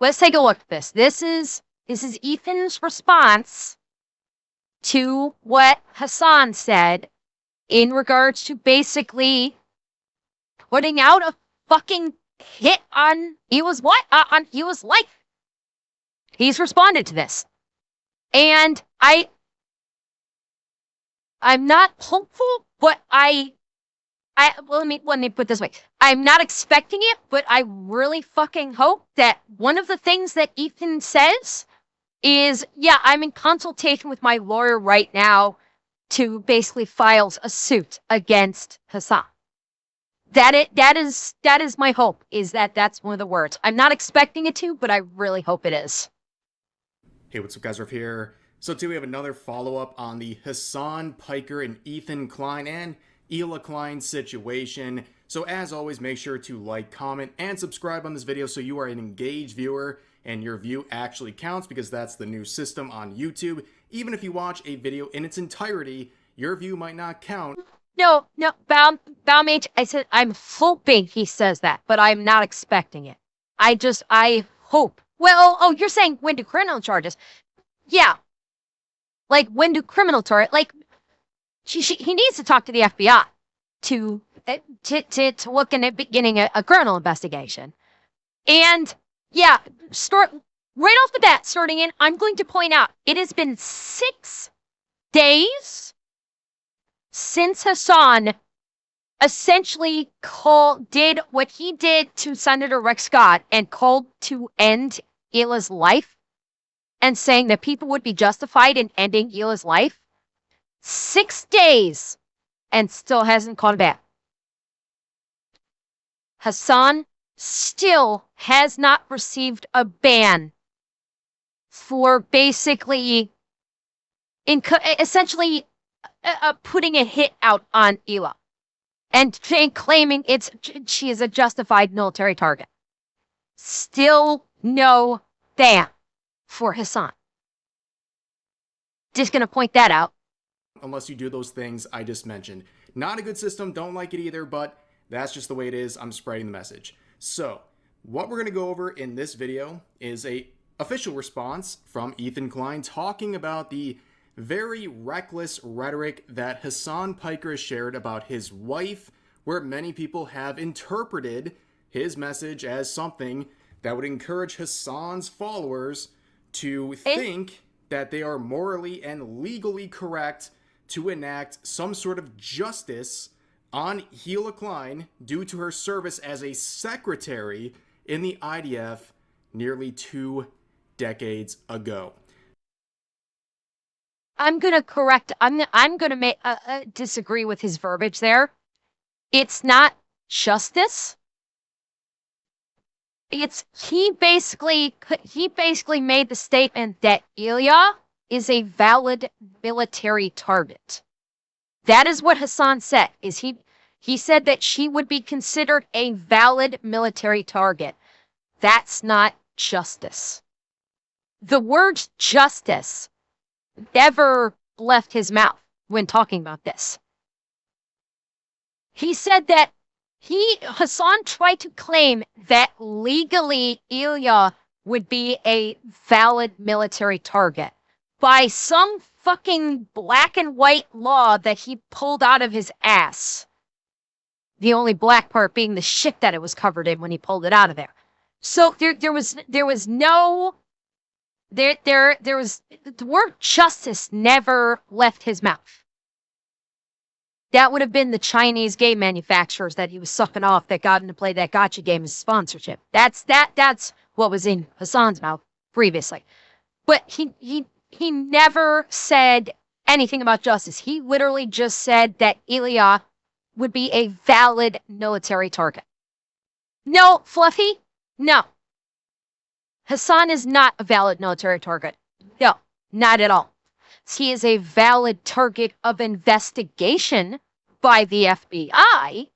let's take a look at this. This is Ethan's response to what Hasan said in regards to basically putting out a fucking hit on Hila's life. He's responded to this. And I'm not hopeful, but well, let me put it this way. I'm not expecting it, but I really fucking hope that one of the things that Ethan says is, yeah, I'm in consultation with my lawyer right now to basically file a suit against Hasan. That is my hope, is that that's one of the words. I'm not expecting it to, but I really hope it is. Hey, what's up, guys? Ruff here. So today we have another follow-up on the Hasan Piker and Ethan Klein and Hila Klein situation. So as always, make sure to like, comment, and subscribe on this video so you are an engaged viewer and your view actually counts, because that's the new system on YouTube. Even if you watch a video in its entirety, your view might not count. No, Baumage, I said I'm hoping he says that, but I'm not expecting it. I hope. Well, oh, you're saying when do criminal charges? Yeah. Like, when do criminal charges? Like, he needs to talk to the FBI to look in at beginning a criminal investigation. And, yeah, right off the bat, starting in, I'm going to point out, it has been 6 days since Hasan essentially did what he did to Senator Rex Scott and called to end Hila's life, and saying that people would be justified in ending Hila's life. 6 days and still hasn't called back. Hasan still has not received a ban for basically essentially putting a hit out on Hila and claiming she is a justified military target. Still no ban for Hasan. Just gonna point that out. Unless you do those things I just mentioned. Not a good system, don't like it either, but that's just the way it is. I'm spreading the message. So, what we're going to go over in this video is a official response from Ethan Klein talking about the very reckless rhetoric that Hasan Piker has shared about his wife, where many people have interpreted his message as something that would encourage Hasan's followers to think that they are morally and legally correct to enact some sort of justice on Hila Klein due to her service as a secretary in the IDF nearly 2 decades ago. I'm gonna correct. I'm gonna disagree with his verbiage there. It's not justice. He basically made the statement that Helia is a valid military target. That is what Hasan said. He said that she would be considered a valid military target. That's not justice. The word justice never left his mouth when talking about this. He said that Hasan tried to claim that legally Helia would be a valid military target by some fucking black and white law that he pulled out of his ass. The only black part being the shit that it was covered in when he pulled it out of there. So there was the word justice never left his mouth. That would have been the Chinese game manufacturers that he was sucking off that got him to play that gotcha game as sponsorship. That's what was in Hasan's mouth previously. But he never said anything about justice. He literally just said that Helia would be a valid military target. No, Fluffy, no. Hasan is not a valid military target. No, not at all. He is a valid target of investigation by the FBI.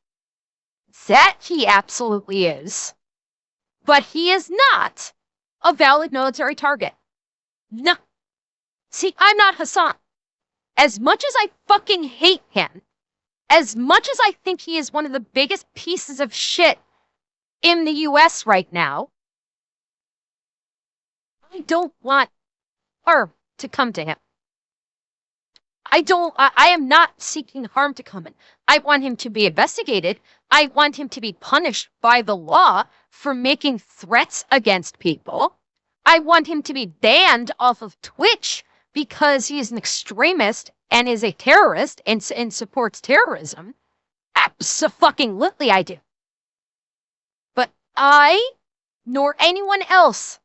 That he absolutely is. But he is not a valid military target. No. See, I'm not Hasan. As much as I fucking hate him, as much as I think he is one of the biggest pieces of shit in the US right now, I don't want harm to come to him. I am not seeking harm to come in. I want him to be investigated. I want him to be punished by the law for making threats against people. I want him to be banned off of Twitch because he is an extremist and is a terrorist and supports terrorism. Abso-fucking-lutely I do. But I, nor anyone else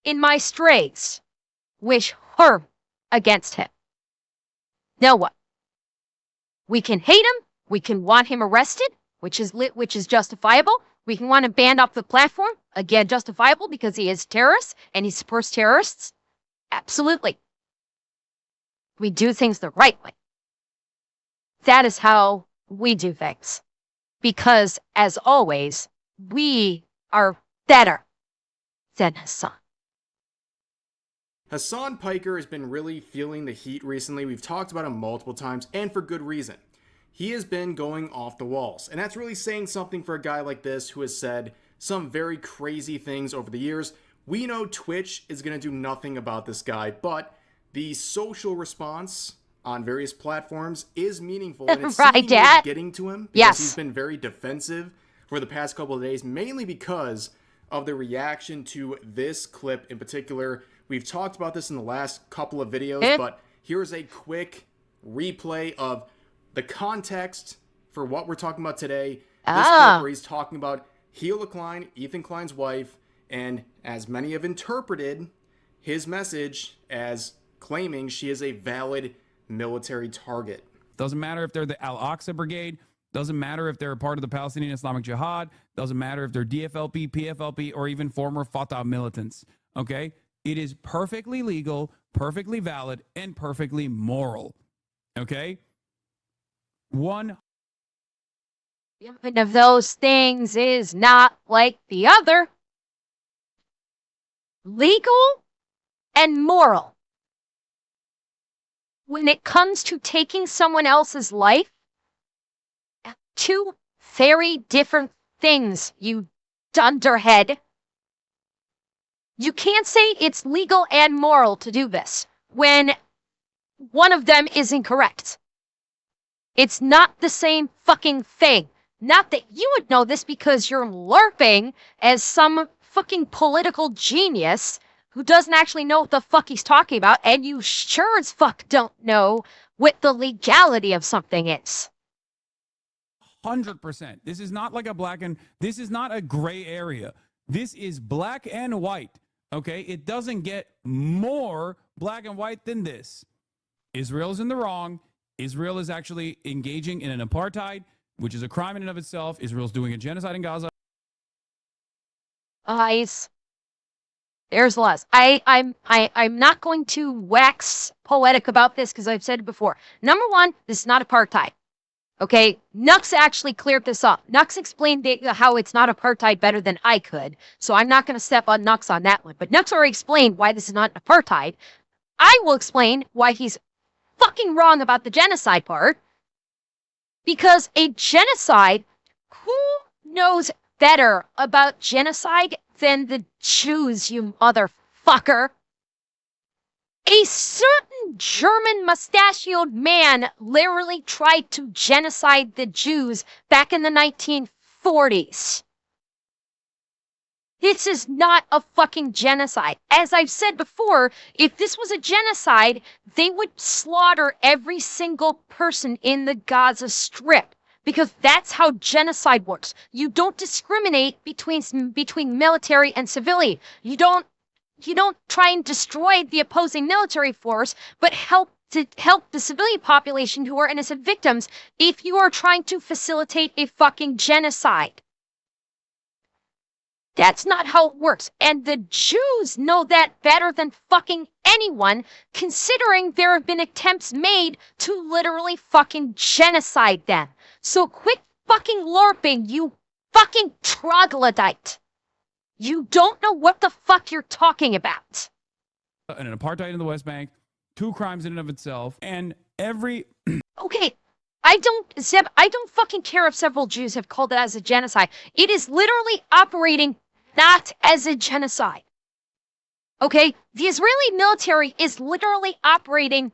in my strays, wish harm against him. Now what? We can hate him. We can want him arrested, which is justifiable. We can want him banned off the platform. Again, justifiable because he is a terrorist and he supports terrorists. Absolutely. We do things the right way. That is how we do things. Because, as always, we are better than Hasan. Hasan Piker has been really feeling the heat recently. We've talked about him multiple times, and for good reason. He has been going off the walls, and that's really saying something for a guy like this who has said some very crazy things over the years. We know Twitch is going to do nothing about this guy, but the social response on various platforms is meaningful, and it's right, Dad? getting to him because yes. He's been very defensive for the past couple of days, mainly because of the reaction to this clip in particular. We've talked about this in the last couple of videos, but here's a quick replay of the context for what we're talking about today. This clip where he's talking about Hila Klein, Ethan Klein's wife, and as many have interpreted his message as claiming she is a valid military target. Doesn't matter if they're the Al-Aqsa Brigade, doesn't matter if they're a part of the Palestinian Islamic Jihad, doesn't matter if they're DFLP, PFLP, or even former Fatah militants, okay? It is perfectly legal, perfectly valid, and perfectly moral, okay? One100%. This is not like this is not a gray area. This is black and white, okay? It doesn't get more black and white than this. Israel is in the wrong. Israel is actually engaging in an apartheid, which is a crime in and of itself. Israel's doing a genocide in Gaza. Eyes. There's less. I'm not going to wax poetic about this because I've said it before. Number one, this is not apartheid. Okay, Nux actually cleared this up. Nux explained how it's not apartheid better than I could, so I'm not going to step on Nux on that one. But Nux already explained why this is not apartheid. I will explain why he's fucking wrong about the genocide part. Because a genocide, who knows better about genocide than the Jews, you motherfucker? A certain German mustachioed man literally tried to genocide the Jews back in the 1940s. This is not a fucking genocide. As I've said before, if this was a genocide, they would slaughter every single person in the Gaza Strip. Because that's how genocide works. You don't discriminate between military and civilian. You don't try and destroy the opposing military force, but help the civilian population who are innocent victims if you are trying to facilitate a fucking genocide. That's not how it works. And the Jews know that better than fucking anyone, considering there have been attempts made to literally fucking genocide them. So quit fucking LARPing, you fucking troglodyte. You don't know what the fuck you're talking about. An apartheid in the West Bank, two crimes in and of itself, and every... Okay, I don't fucking care if several Jews have called it as a genocide. It is literally operating not as a genocide. Okay? The Israeli military is literally operating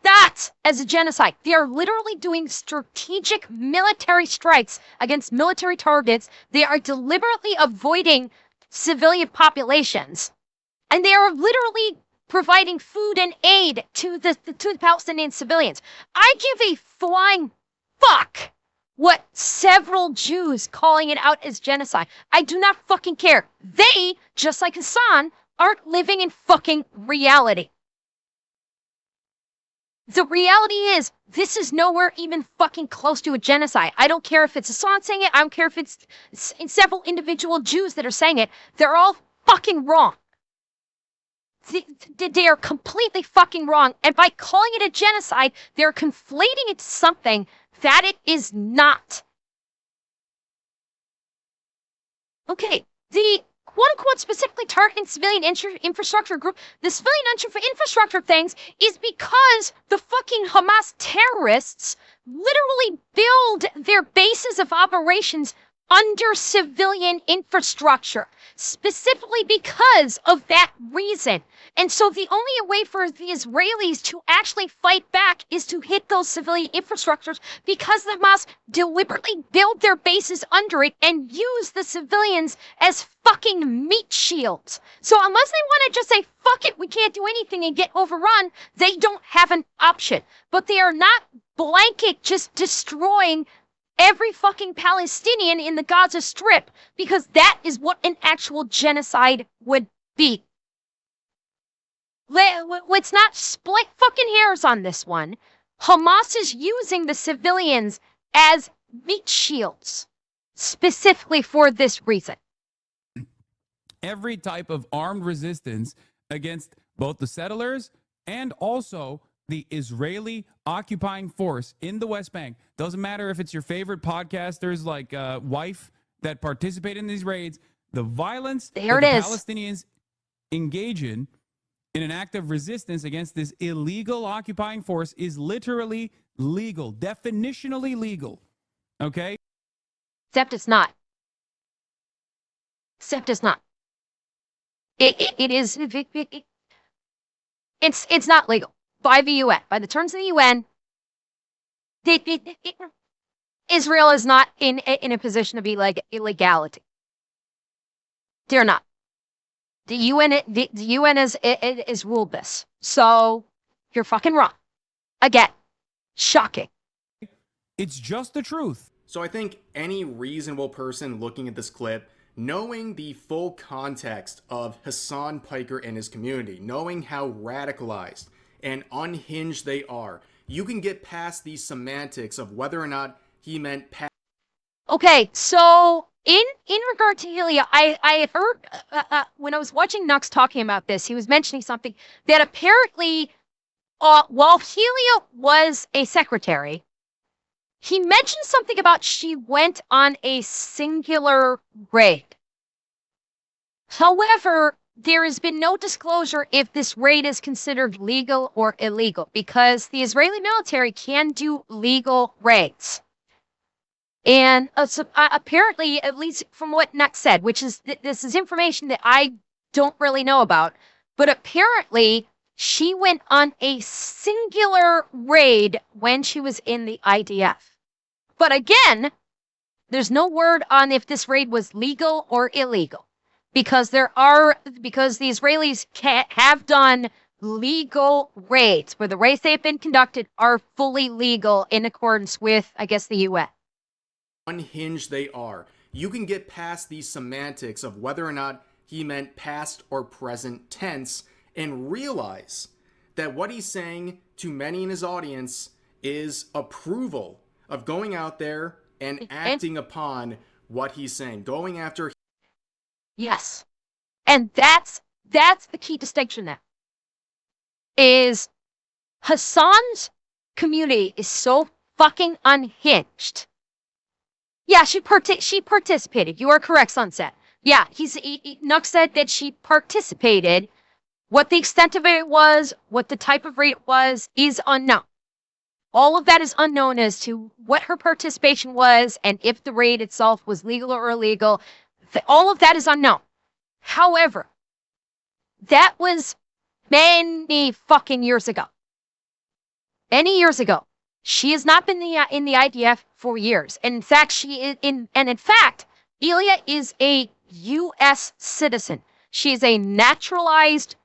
that as a genocide. They are literally doing strategic military strikes against military targets. They are deliberately avoiding civilian populations. And they are literally providing food and aid to the Palestinian civilians. I give a flying fuck what several Jews calling it out as genocide. I do not fucking care. They, just like Hasan, aren't living in fucking reality. The reality is, this is nowhere even fucking close to a genocide. I don't care if it's Hasan saying it. I don't care if it's several individual Jews that are saying it. They're all fucking wrong. They are completely fucking wrong. And by calling it a genocide, they're conflating it to something that it is not. Okay, the quote-unquote specifically targeting civilian infrastructure group, the civilian infrastructure things is because the fucking Hamas terrorists literally build their bases of operations under civilian infrastructure, specifically because of that reason. And so the only way for the Israelis to actually fight back is to hit those civilian infrastructures, because the Hamas deliberately build their bases under it and use the civilians as fucking meat shields. So unless they want to just say, fuck it, we can't do anything and get overrun, they don't have an option. But they are not blanket just destroying every fucking Palestinian in the Gaza Strip, because that is what an actual genocide would be. Let's not split fucking hairs on this one. Hamas is using the civilians as meat shields, specifically for this reason. Every type of armed resistance against both the settlers and also the Israeli occupying force in the West Bank. Doesn't matter if it's your favorite podcasters like Wife that participate in these raids. The violence that the Palestinians engage in an act of resistance against this illegal occupying force is literally legal, definitionally legal. Okay? Except it's not. Except it's not. It's not legal by the UN. By the terms of the UN, Israel is not in a position to be like illegality. They're not. The UN is ruled this. So you're fucking wrong. Again, shocking. It's just the truth. So I think any reasonable person looking at this clip, knowing the full context of Hasan Piker and his community, knowing how radicalized and unhinged they are, you can get past the semantics of whether or not he meant Okay, so in regard to Helia, I heard when I was watching Nux talking about this, he was mentioning something that apparently, while Helia was a secretary, he mentioned something about she went on a singular raid. However, there has been no disclosure if this raid is considered legal or illegal, because the Israeli military can do legal raids. And apparently, at least from what Nux said, which is this is information that I don't really know about, but apparently she went on a singular raid when she was in the IDF. But again, there's no word on if this raid was legal or illegal, because the Israelis have done legal raids where the raids they have been conducted are fully legal in accordance with, I guess, the UN. Unhinged they are. You can get past the semantics of whether or not he meant past or present tense and realize that what he's saying to many in his audience is approval of going out there and acting upon what he's saying, going after. Yes. And that's the key distinction there. Is Hasan's community is so fucking unhinged. Yeah, she participated. You are correct, Sunset. Yeah, Nux said that she participated. What the extent of it was, what the type of raid it was, is unknown. All of that is unknown as to what her participation was and if the raid itself was legal or illegal. All of that is unknown. However, that was many fucking years ago. Many years ago. She has not been in the IDF for years. And in fact, Helia is a U.S. citizen. She is a naturalized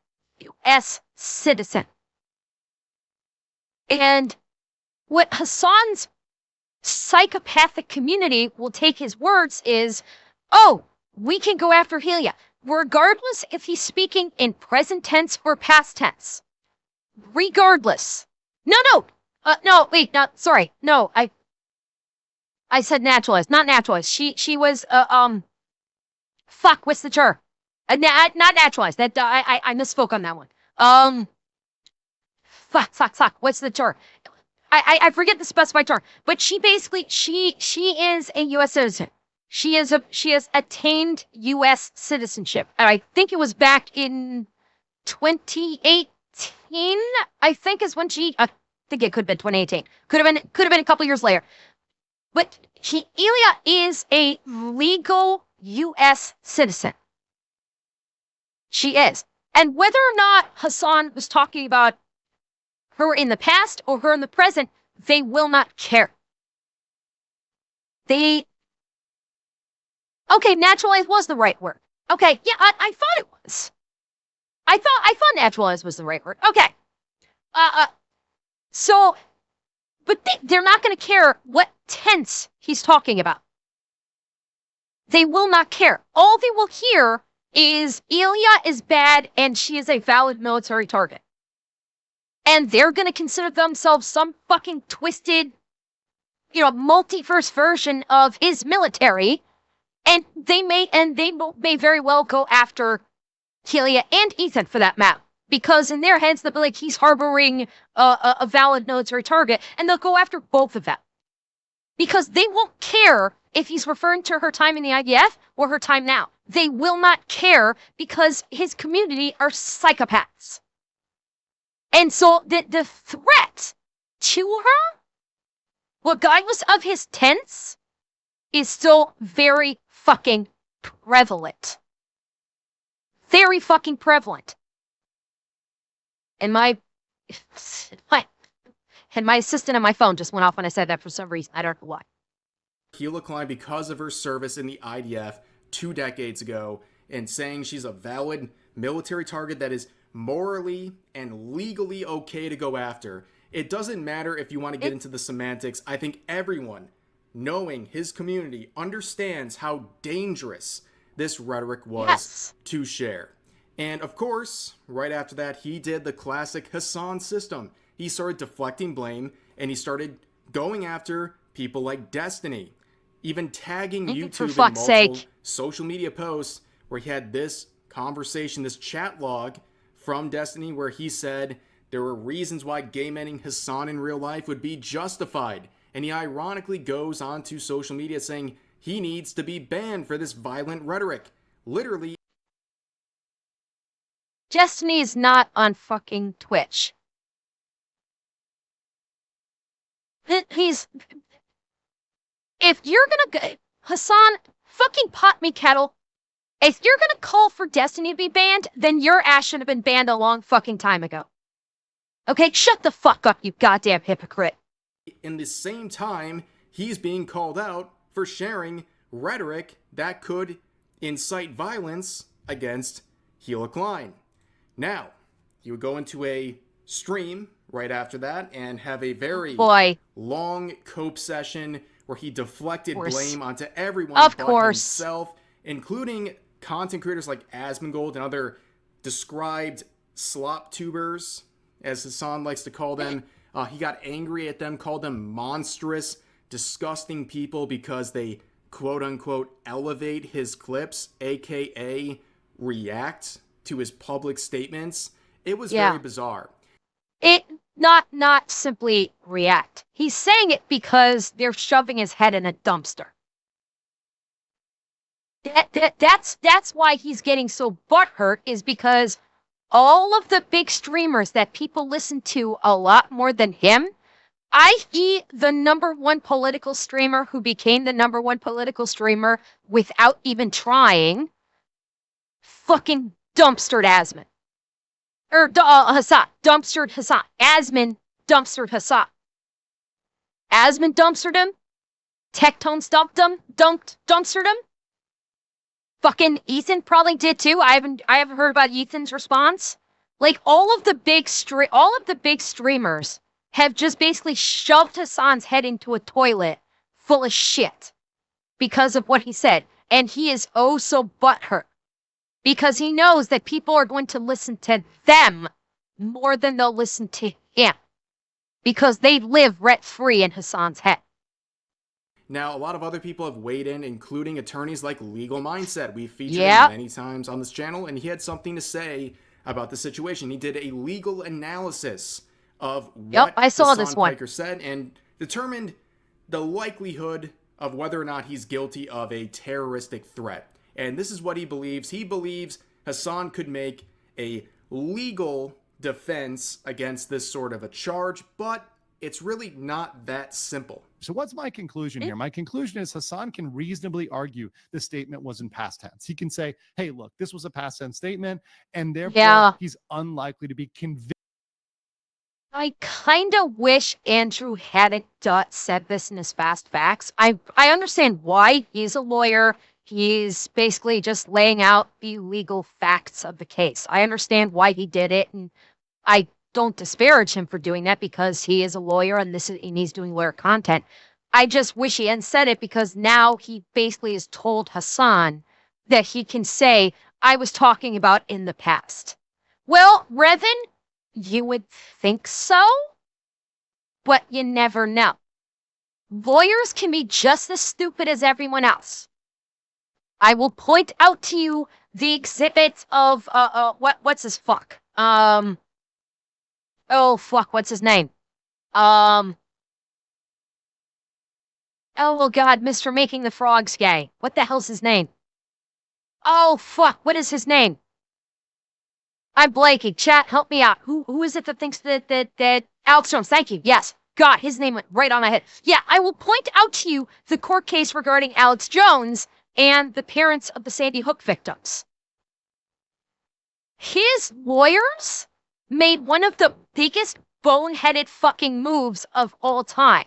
U.S. citizen. And what Hasan's psychopathic community will take his words is, oh, we can go after Helia, regardless if he's speaking in present tense or past tense. Regardless. No, wait, no, sorry. No, I said naturalized, not naturalized. She was, fuck, what's the term? Not naturalized. That, I misspoke on that one. Fuck, what's the term? I forget the specified term, but she basically, she is a U.S. citizen. She has attained U.S. citizenship. And I think it was back in 2018, I think is when I think it could have been 2018. Could have been a couple years later. But Helia is a legal U.S. citizen. She is. And whether or not Hasan was talking about her in the past or her in the present, they will not care. Okay, naturalized was the right word. Okay, yeah, I thought it was. I thought naturalized was the right word. Okay. So, but they're not going to care what tense he's talking about. They will not care. All they will hear is Helia is bad and she is a valid military target. And they're going to consider themselves some fucking twisted, multiverse version of his military. And they may very well go after Helia and Ethan for that matter. Because in their heads, they'll be like, he's harboring a valid military target. And they'll go after both of them. Because they won't care if he's referring to her time in the IDF or her time now. They will not care because his community are psychopaths. And so the threat to her, regardless of his tense, is still very fucking prevalent. Very fucking prevalent. And my assistant on my phone just went off when I said that for some reason. I don't know why. Hila Klein, because of her service in the IDF 2 decades ago, and saying she's a valid military target that is morally and legally okay to go after. It doesn't matter if you want to get into the semantics. I think everyone, knowing his community, understands how dangerous this rhetoric was to share. And of course, right after that, he did the classic Hasan system. He started deflecting blame, and he started going after people like Destiny, even tagging YouTube in multiple social media posts where he had this conversation, this chat log from Destiny where he said there were reasons why gay-menning Hasan in real life would be justified. And he ironically goes onto social media saying he needs to be banned for this violent rhetoric. Literally. Destiny is not on fucking Twitch. If you're gonna, Hasan, fucking pot me kettle. If you're gonna call for Destiny to be banned, then your ass should have been banned a long fucking time ago. Okay, shut the fuck up, you goddamn hypocrite. In the same time, he's being called out for sharing rhetoric that could incite violence against Hila Klein. Now, he would go into a stream right after that and have a very long cope session where he deflected blame onto everyone but himself, including content creators like Asmongold and other described slop tubers, as Hasan likes to call them. He got angry at them, called them monstrous, disgusting people because they quote-unquote elevate his clips, aka react to his public statements. It was very bizarre. Not simply react. He's saying it because they're shoving his head in a dumpster. That's why he's getting so butthurt, is because all of the big streamers that people listen to a lot more than him, i.e. the #1 political streamer who became the #1 political streamer without even trying, fucking dumpstered Asmon. Hasan dumpstered Hasan. Asman dumpstered Hasan. Asman dumpstered him. Tectone dumpstered him. Fucking Ethan probably did too. I haven't heard about Ethan's response. Like all of the big streamers have just basically shoved Hasan's head into a toilet full of shit because of what he said, and he is oh so butthurt because he knows that people are going to listen to them more than they'll listen to him because they live rent-free in Hasan's head. Now, a lot of other people have weighed in, including attorneys like Legal Mindset. We've featured him many times on this channel, and he had something to say about the situation. He did a legal analysis of what Hasan Piker said and determined the likelihood of whether or not he's guilty of a terroristic threat. And this is what he believes. He believes Hasan could make a legal defense against this sort of a charge, but it's really not that simple. So what's my conclusion here? My conclusion is Hasan can reasonably argue the statement was in past tense. He can say, hey, look, this was a past tense statement, and therefore he's unlikely to be convicted. I kind of wish Andrew hadn't said this in his fast facts. I understand why. He's a lawyer. He's basically just laying out the legal facts of the case. I understand why he did it, and I don't disparage him for doing that because he is a lawyer and he's doing lawyer content. I just wish he hadn't said it because now he basically has told Hasan that he can say, I was talking about in the past. Well, Revan, you would think so, but you never know. Lawyers can be just as stupid as everyone else. I will point out to you the exhibits of, what's his fuck? Oh, fuck, what's his name? Oh, well, God, Mr. Making the Frogs Gay. What the hell's his name? Oh, fuck, what is his name? I'm blanking. Chat, help me out. Who is it that thinks that Alex Jones, thank you. Yes. God, his name went right on my head. Yeah, I will point out to you the court case regarding Alex Jones and the parents of the Sandy Hook victims. His lawyers made one of the biggest boneheaded fucking moves of all time.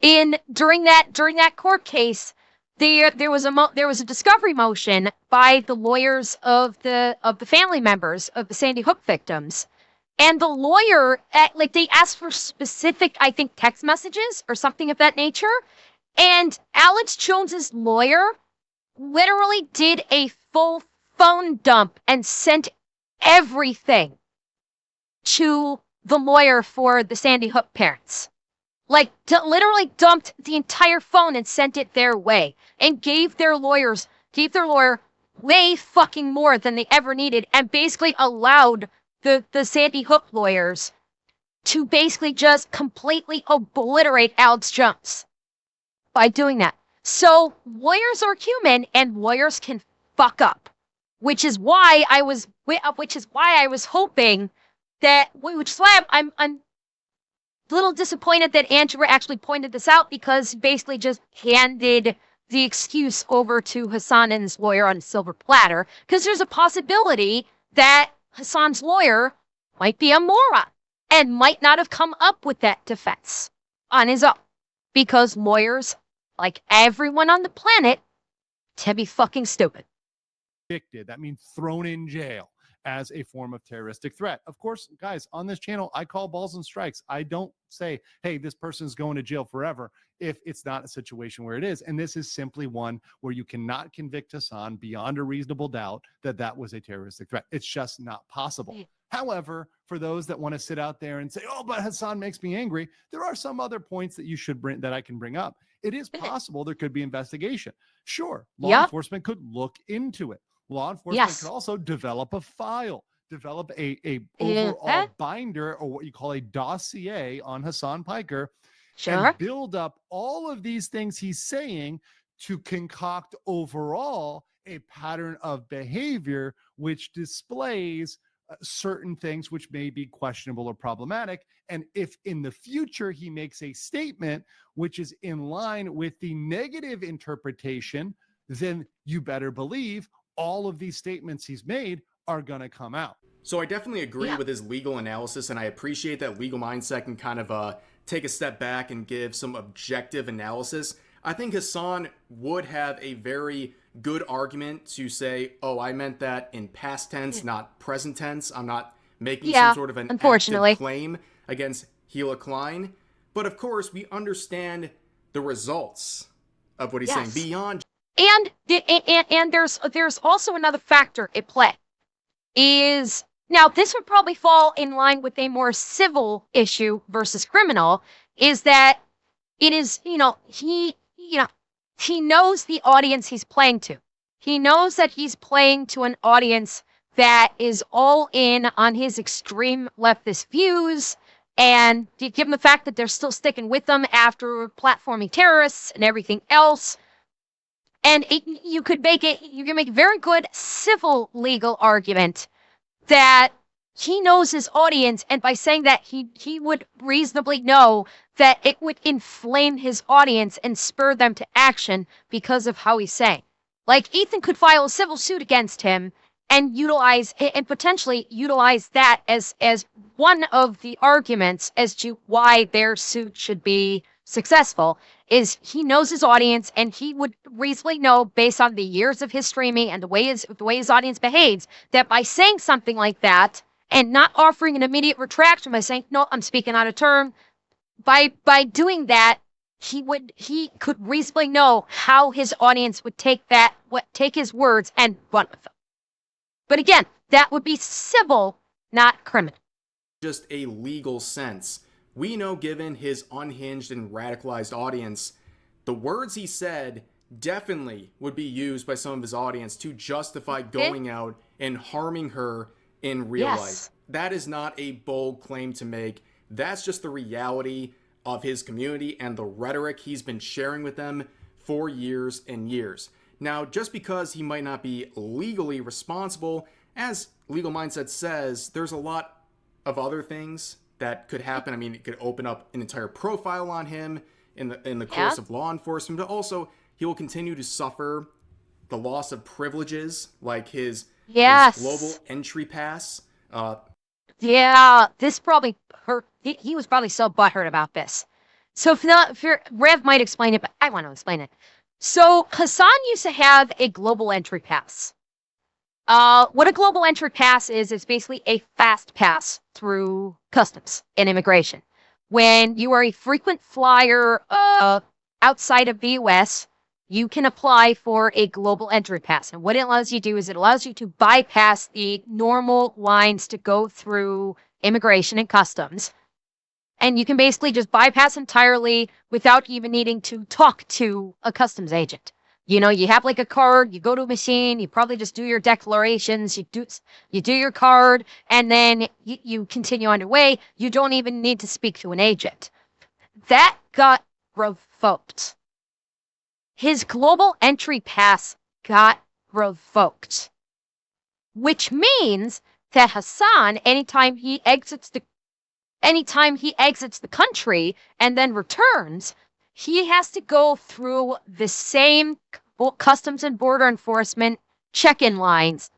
During that court case, there was a discovery motion by the lawyers of the family members of the Sandy Hook victims, and the lawyer they asked for specific, I think, text messages or something of that nature, and Alex Jones's lawyer literally did a full phone dump and sent everything to the lawyer for the Sandy Hook parents. Literally dumped the entire phone and sent it their way and gave their lawyer way fucking more than they ever needed and basically allowed the Sandy Hook lawyers to basically just completely obliterate Alex Jones by doing that. So lawyers are human and lawyers can fuck up, which is why I was hoping that, which is why I'm a little disappointed that Andrew actually pointed this out because he basically just handed the excuse over to Hasan and his lawyer on a silver platter because there's a possibility that Hasan's lawyer might be a moron and might not have come up with that defense on his own because lawyers, like everyone on the planet, tend to be fucking stupid. That means thrown in jail as a form of terroristic threat. Of course, guys, on this channel, I call balls and strikes. I don't say, hey, this person's going to jail forever if it's not a situation where it is. And this is simply one where you cannot convict Hasan beyond a reasonable doubt that that was a terroristic threat. It's just not possible. However, for those that want to sit out there and say, oh, but Hasan makes me angry, there are some other points that you should bring, that I can bring up. It is possible there could be investigation. Sure, law enforcement could look into it. Law enforcement could also develop a file, develop a overall binder, or what you call a dossier on Hasan Piker, and build up all of these things he's saying to concoct overall a pattern of behavior which displays certain things which may be questionable or problematic. And if in the future he makes a statement which is in line with the negative interpretation, then you better believe all of these statements he's made are going to come out. So I definitely agree with his legal analysis, and I appreciate that Legal Mindset can kind of take a step back and give some objective analysis. I think Hasan would have a very good argument to say, oh, I meant that in past tense, not present tense. I'm not making some sort of an active claim against Hila Klein. But of course, we understand the results of what he's saying beyond. And there's also another factor at play. Is now this would probably fall in line with a more civil issue versus criminal. Is that it is he knows the audience he's playing to. He knows that he's playing to an audience that is all in on his extreme leftist views. And given the fact that they're still sticking with them after platforming terrorists and everything else, and you can make a very good civil legal argument that he knows his audience, and by saying that he would reasonably know that it would inflame his audience and spur them to action because of how he's saying. Like Ethan could file a civil suit against him and potentially utilize that as one of the arguments as to why their suit should be successful. Is he knows his audience, and he would reasonably know, based on the years of his streaming and the way his audience behaves, that by saying something like that and not offering an immediate retraction by saying, no, I'm speaking out of turn, by doing that, he could reasonably know how his audience would take his words and run with them. But again, that would be civil, not criminal. Just a legal sense. We know, given his unhinged and radicalized audience, the words he said definitely would be used by some of his audience to justify going out and harming her in real life. That is not a bold claim to make. That's just the reality of his community and the rhetoric he's been sharing with them for years and years. Now, just because he might not be legally responsible, as Legal Mindset says, there's a lot of other things that could happen. I mean, it could open up an entire profile on him in the course of law enforcement, but also he will continue to suffer the loss of privileges, like his global entry pass. This probably hurt. He was probably so butthurt about this. So if Rev might explain it, but I want to explain it. So Hasan used to have a global entry pass. What a global entry pass is basically a fast pass through customs and immigration. When you are a frequent flyer outside of the US, you can apply for a global entry pass. And what it allows you to do is it allows you to bypass the normal lines to go through immigration and customs. And you can basically just bypass entirely without even needing to talk to a customs agent. You know, you have like a card, you go to a machine, you probably just do your declarations, you do your card, and then you continue on your way. You don't even need to speak to an agent. That got revoked. His global entry pass got revoked. Which means that Hasan, anytime he exits the country and then returns, he has to go through the same Customs and Border Enforcement check-in lines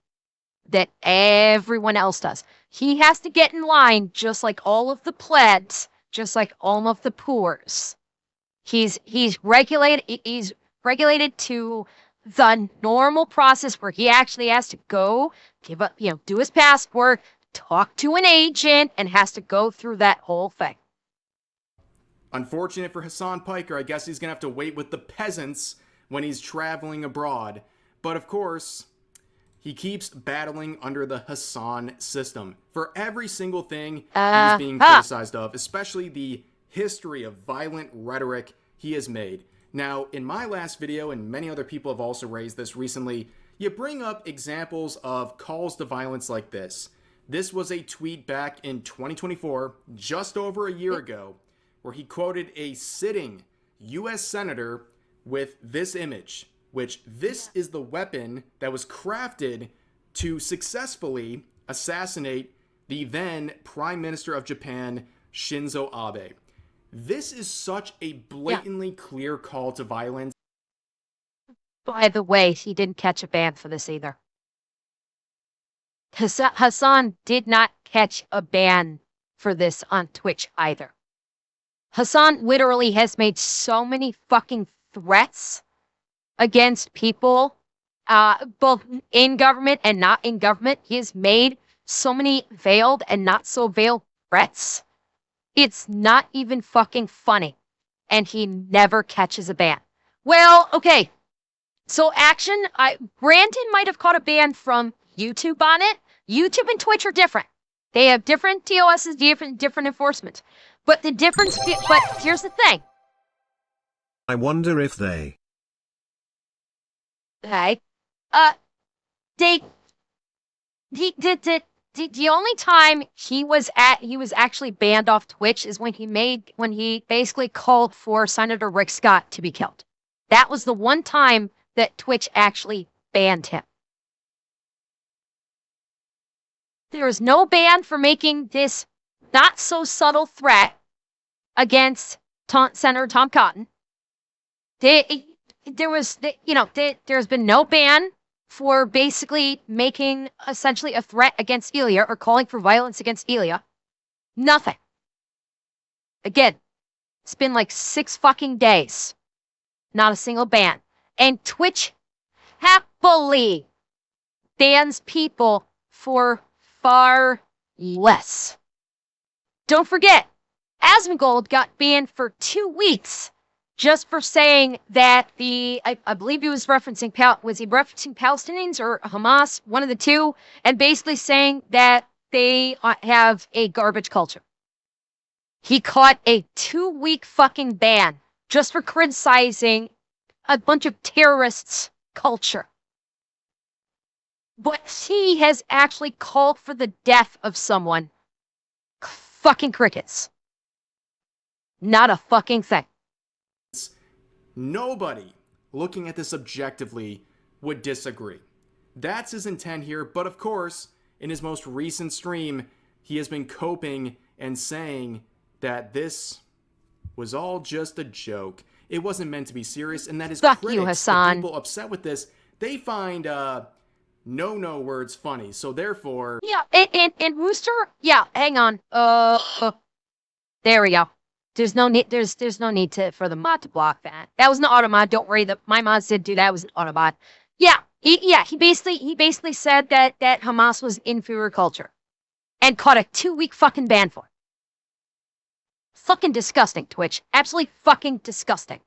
that everyone else does. He has to get in line just like all of the plebs, just like all of the poors. He's regulated to the normal process where he actually has to go do his passport, talk to an agent, and has to go through that whole thing. Unfortunate for Hasan Piker, I guess he's going to have to wait with the peasants when he's traveling abroad. But of course, he keeps battling under the Hasan system for every single thing he's being criticized of, especially the history of violent rhetoric he has made. Now, in my last video, and many other people have also raised this recently, you bring up examples of calls to violence like this. This was a tweet back in 2024, just over a year ago, where he quoted a sitting U.S. senator with this image, which this is the weapon that was crafted to successfully assassinate the then Prime Minister of Japan, Shinzo Abe. This is such a blatantly clear call to violence. By the way, he didn't catch a ban for this either. Hasan did not catch a ban for this on Twitch either. Hasan literally has made so many fucking threats against people, both in government and not in government. He has made so many veiled and not so veiled threats. It's not even fucking funny. And he never catches a ban. Well, okay. So Brandon might have caught a ban from YouTube on it. YouTube and Twitch are different. They have different TOSs, different enforcement. But the difference, but here's the thing. I wonder if they... Okay. The only time he was actually banned off Twitch is when he basically called for Senator Rick Scott to be killed. That was the one time that Twitch actually banned him. There is no ban for making this not so subtle threat against Senator Tom Cotton. There's been no ban for basically making essentially a threat against Helia or calling for violence against Helia. Nothing. Again, it's been like 6 fucking days. Not a single ban. And Twitch happily bans people for far less. Don't forget, Asmongold got banned for 2 weeks just for saying that I believe he was referencing Palestinians or Hamas, one of the two, and basically saying that they have a garbage culture. He caught a 2-week fucking ban just for criticizing a bunch of terrorists' culture. But he has actually called for the death of someone. Fucking crickets. Not a fucking thing. Nobody looking at this objectively would disagree. That's his intent here, but of course, in his most recent stream, he has been coping and saying that this was all just a joke. It wasn't meant to be serious, and that his Fuck critics, you, the Hasan. people upset with this, they find no words funny. So therefore, Yeah, and Rooster, yeah, hang on. There we go. There's no need for the mod to block that. That was an automod. Don't worry, my mods did do that. It was an automod. Yeah, he basically said that Hamas was inferior culture, and caught a 2-week fucking ban for it. Fucking disgusting, Twitch. Absolutely fucking disgusting.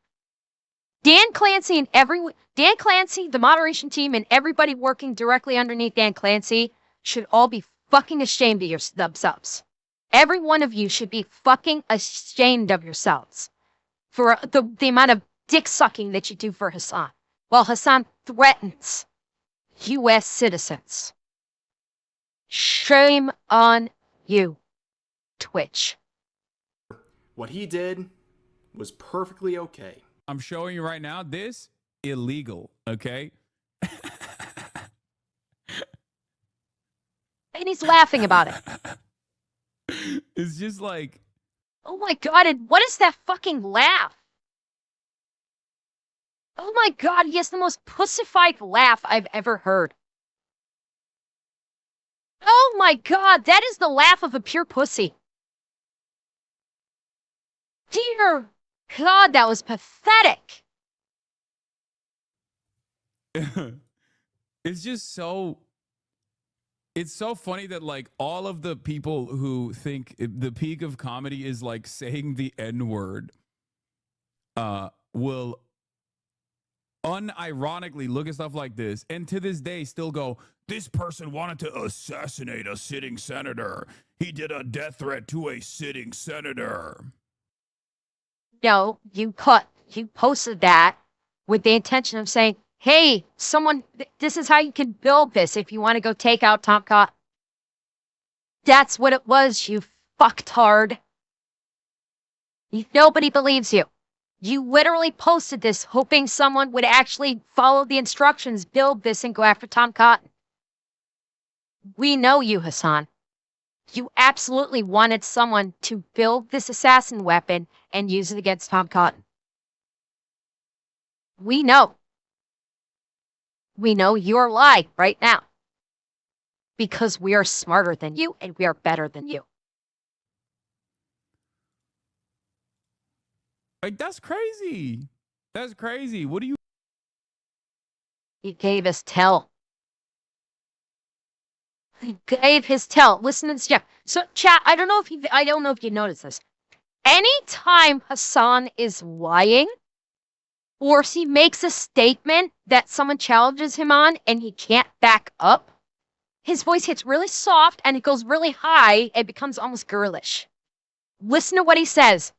Dan Clancy, the moderation team, and everybody working directly underneath Dan Clancy should all be fucking ashamed of themselves. Every one of you should be fucking ashamed of yourselves for the amount of dick sucking that you do for Hasan, while Hasan threatens U.S. citizens. Shame on you, Twitch. what he did was perfectly okay. I'm showing you right now, this illegal, okay? And he's laughing about it. It's just like, Oh my god, and what is that fucking laugh? Oh my god, he has the most pussified laugh I've ever heard. Oh my god, that is the laugh of a pure pussy. Dear God, that was pathetic. it's just so, it's so funny that like all of the people who think the peak of comedy is like saying the N-word will unironically look at stuff like this and to this day still go, this person wanted to assassinate a sitting senator. He did a death threat to a sitting senator. No, you posted that with the intention of saying, hey, someone, this is how you can build this if you want to go take out Tom Cotton. That's what it was, you fucktard. Nobody believes you. You literally posted this hoping someone would actually follow the instructions, build this, and go after Tom Cotton. We know you, Hasan. You absolutely wanted someone to build this assassin weapon and use it against Tom Cotton. We know. We know your lie right now. because we are smarter than you and we are better than you. Like, that's crazy. That's crazy. What do you? He gave his tell. He gave his tell. Listen to this, Jeff. So, chat, I don't know if you noticed this. Anytime Hasan is lying, or if he makes a statement that someone challenges him on and he can't back up, his voice hits really soft and it goes really high and becomes almost girlish. Listen to what he says.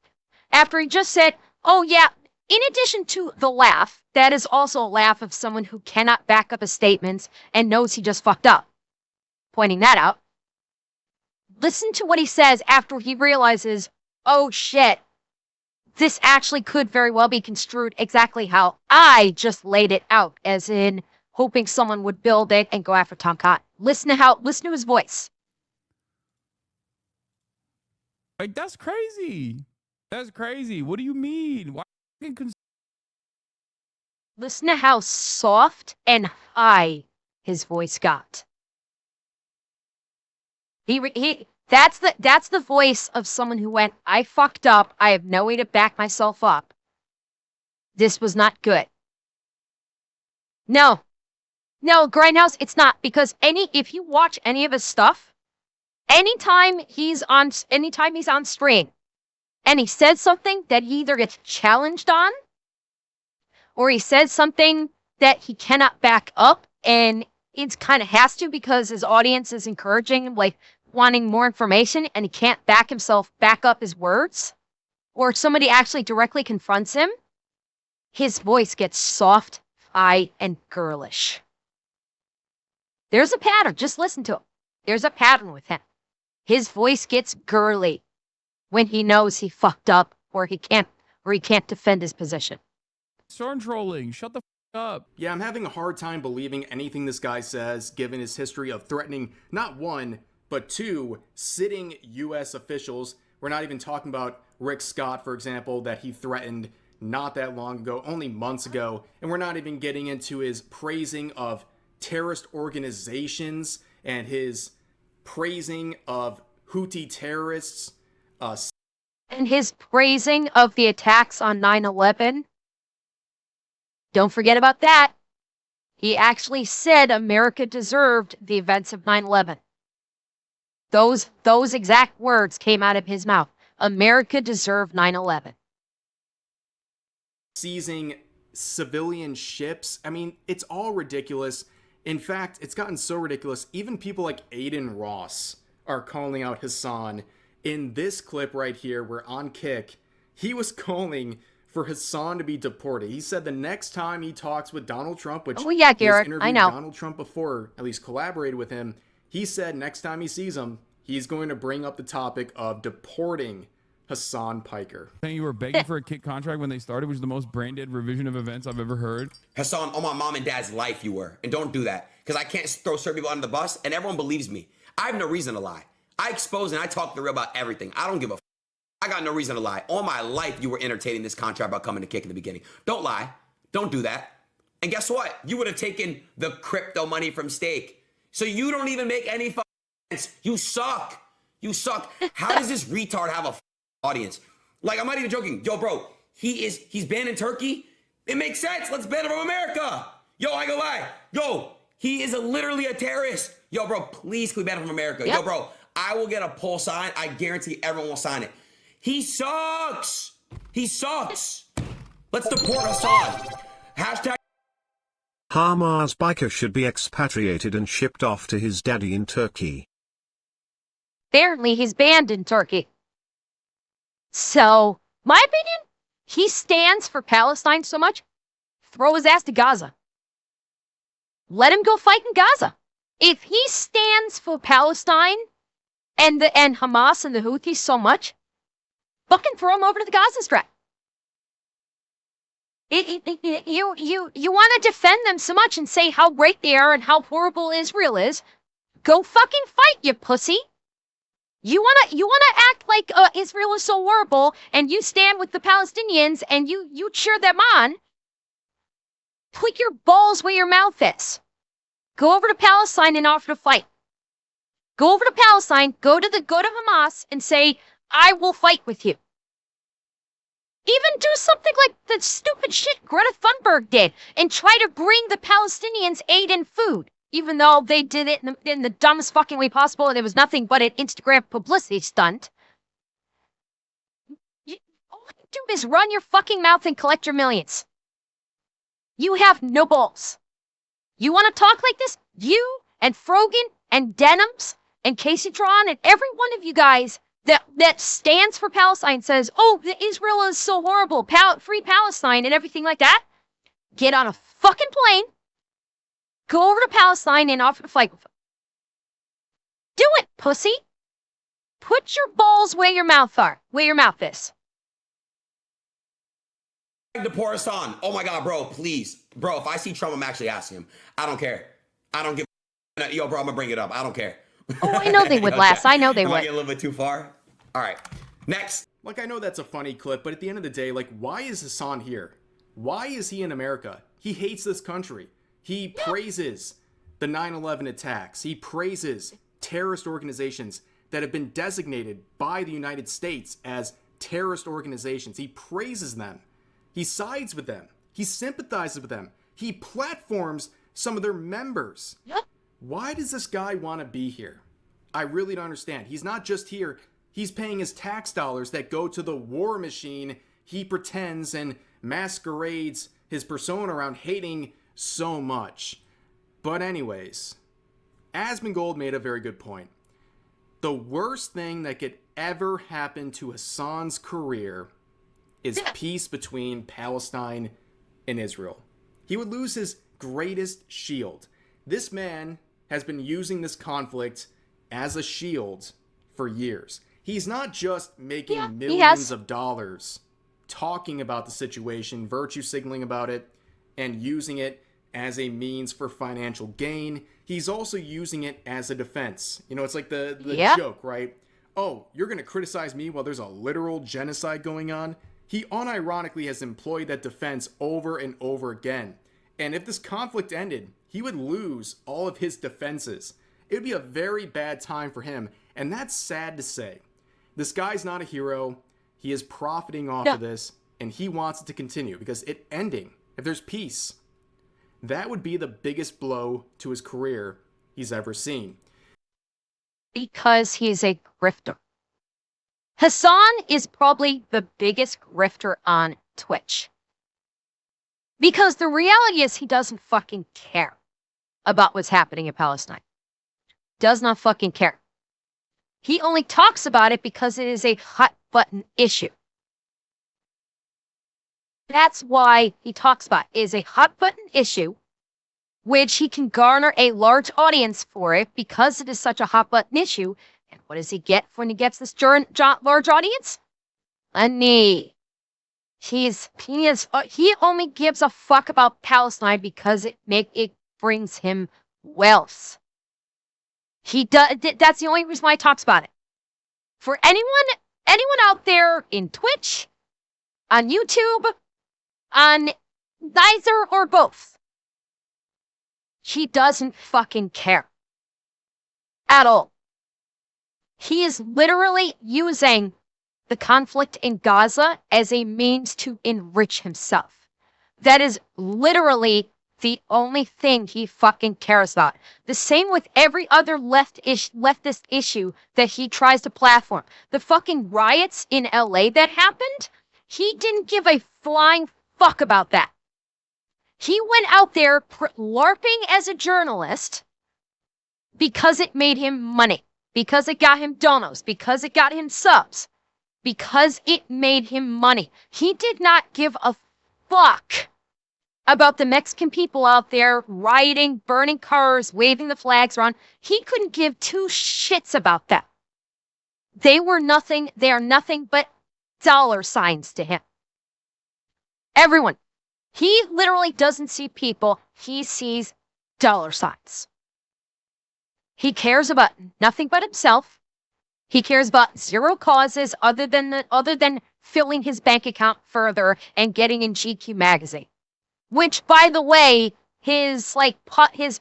After he just said, oh yeah, in addition to the laugh, that is also a laugh of someone who cannot back up his statements and knows he just fucked up. Pointing that out. Listen to what he says after he realizes, oh shit, this actually could very well be construed exactly how I just laid it out, as in hoping someone would build it and go after Tom Cotton. Listen to his voice. Like, that's crazy. That's crazy. What do you mean? Why? Listen to how soft and high his voice got. That's the voice of someone who went, I fucked up. I have no way to back myself up. This was not good. No, Grindhouse, it's not, because if you watch any of his stuff, anytime he's on stream and he says something that he either gets challenged on or he says something that he cannot back up, and it kind of has to because his audience is encouraging him, like wanting more information, and he can't back up his words, or somebody actually directly confronts him, his voice gets soft, high, and girlish. There's a pattern. Just listen to him. There's a pattern with him. His voice gets girly when he knows he fucked up or he can't defend his position. Storm trolling. Shut the f up. Yeah, I'm having a hard time believing anything this guy says, given his history of threatening not one, but two sitting U.S. officials. We're not even talking about Rick Scott, for example, that he threatened not that long ago, only months ago. And we're not even getting into his praising of terrorist organizations and his praising of Houthi terrorists. And his praising of the attacks on 9/11. Don't forget about that. He actually said America deserved the events of 9/11. Those exact words came out of his mouth. America deserved 9/11. Seizing civilian ships. I mean, it's all ridiculous. In fact, it's gotten so ridiculous, even people like Aiden Ross are calling out Hasan. In this clip right here, where on Kick, he was calling for Hasan to be deported. He said the next time he talks with Donald Trump, which oh yeah, Garrett, he's I interviewed know Donald Trump before, at least collaborated with him, he said next time he sees him, he's going to bring up the topic of deporting Hasan Piker. Saying you were begging for a Kick contract when they started, which is the most brain-dead revision of events I've ever heard. Hasan, on my mom and dad's life you were. And don't do that, because I can't throw certain people under the bus, and everyone believes me. I have no reason to lie. I expose and I talk the real about everything. I don't give a f. I got no reason to lie. All my life, you were entertaining this contract about coming to Kick in the beginning. Don't lie. Don't do that. And guess what? You would have taken the crypto money from Stake. So you don't even make any sense. You suck. You suck. How does this retard have a audience? Like, I'm not even joking. Yo, bro, he's banned in Turkey. It makes sense. Let's ban him from America. Yo, I ain't gonna lie. Yo, he is literally a terrorist. Yo, bro, please can we ban him from America? Yep. Yo, bro, I will get a poll sign. I guarantee everyone will sign it. He sucks. He sucks. Let's deport Hasan. Hashtag. Hasans Biker should be expatriated and shipped off to his daddy in Turkey. apparently he's banned in Turkey. So, my opinion, he stands for Palestine so much, throw his ass to Gaza. Let him go fight in Gaza. If he stands for Palestine and Hamas and the Houthis so much, fucking throw him over to the Gaza Strip. You want to defend them so much and say how great they are and how horrible Israel is. Go fucking fight, you pussy. You wanna act like Israel is so horrible and you stand with the Palestinians and you cheer them on. Put your balls where your mouth is. Go over to Palestine and offer to fight. Go over to Palestine, go to Hamas and say, I will fight with you. Even do something like the stupid shit Greta Thunberg did and try to bring the Palestinians aid and food, even though they did it in the dumbest fucking way possible and it was nothing but an Instagram publicity stunt. All you do is run your fucking mouth and collect your millions. You have no balls. You want to talk like this? You and Frogan and Denims and Casey Tron and every one of you guys that stands for Palestine says, oh, Israel is so horrible, free Palestine and everything like that. Get on a fucking plane, go over to Palestine and offer to fight with them. Do it, pussy. Put your balls where your mouth is. Deport Hassan. Oh my God, bro, please. Bro, if I see Trump, I'm actually asking him. I don't care. I don't give a... Yo, bro, I'm gonna bring it up. I don't care. Oh, I know they would, Lass. I know they would. Am I getting a little bit too far? All right, next. Like, I know that's a funny clip, but at the end of the day, like, why is Hasan here? Why is he in America? He hates this country. He praises the 9/11 attacks. He praises terrorist organizations that have been designated by the United States as terrorist organizations. He praises them. He sides with them. He sympathizes with them. He platforms some of their members. Why does this guy want to be here? I really don't understand. He's not just here. He's paying his tax dollars that go to the war machine he pretends and masquerades his persona around hating so much. But anyways, Asmongold made a very good point. The worst thing that could ever happen to Hasan's career is peace between Palestine and Israel. He would lose his greatest shield. This man has been using this conflict as a shield for years. He's not just making millions of dollars talking about the situation, virtue signaling about it, and using it as a means for financial gain. He's also using it as a defense. You know, it's like the joke, right? Oh, you're going to criticize me while there's a literal genocide going on? He unironically has employed that defense over and over again. And if this conflict ended, he would lose all of his defenses. It would be a very bad time for him, and that's sad to say. This guy's not a hero. He is profiting off of this, and he wants it to continue because it ending, if there's peace, that would be the biggest blow to his career he's ever seen. Because he's a grifter. Hasan is probably the biggest grifter on Twitch. Because the reality is he doesn't fucking care about what's happening in Palestine. Does not fucking care. He only talks about it because it is a hot button issue. That's why he talks about it. It is a hot button issue, which he can garner a large audience for it because it is such a hot button issue. And what does he get when he gets this large audience? Money. He only gives a fuck about Palestine because it brings him wealth. That's the only reason why he talks about it. For anyone out there in Twitch, on YouTube, on neither or both, he doesn't fucking care. At all. He is literally using the conflict in Gaza as a means to enrich himself. That is literally the only thing he fucking cares about. The same with every other leftist issue that he tries to platform. The fucking riots in LA that happened, he didn't give a flying fuck about that. He went out there LARPing as a journalist because it made him money, because it got him donos, because it got him subs, because it made him money. He did not give a fuck about the Mexican people out there rioting, burning cars, waving the flags around. He couldn't give two shits about that. They are nothing but dollar signs to him. Everyone. He literally doesn't see people. He sees dollar signs. He cares about nothing but himself. He cares about zero causes other than filling his bank account further and getting in GQ magazine. Which, by the way, his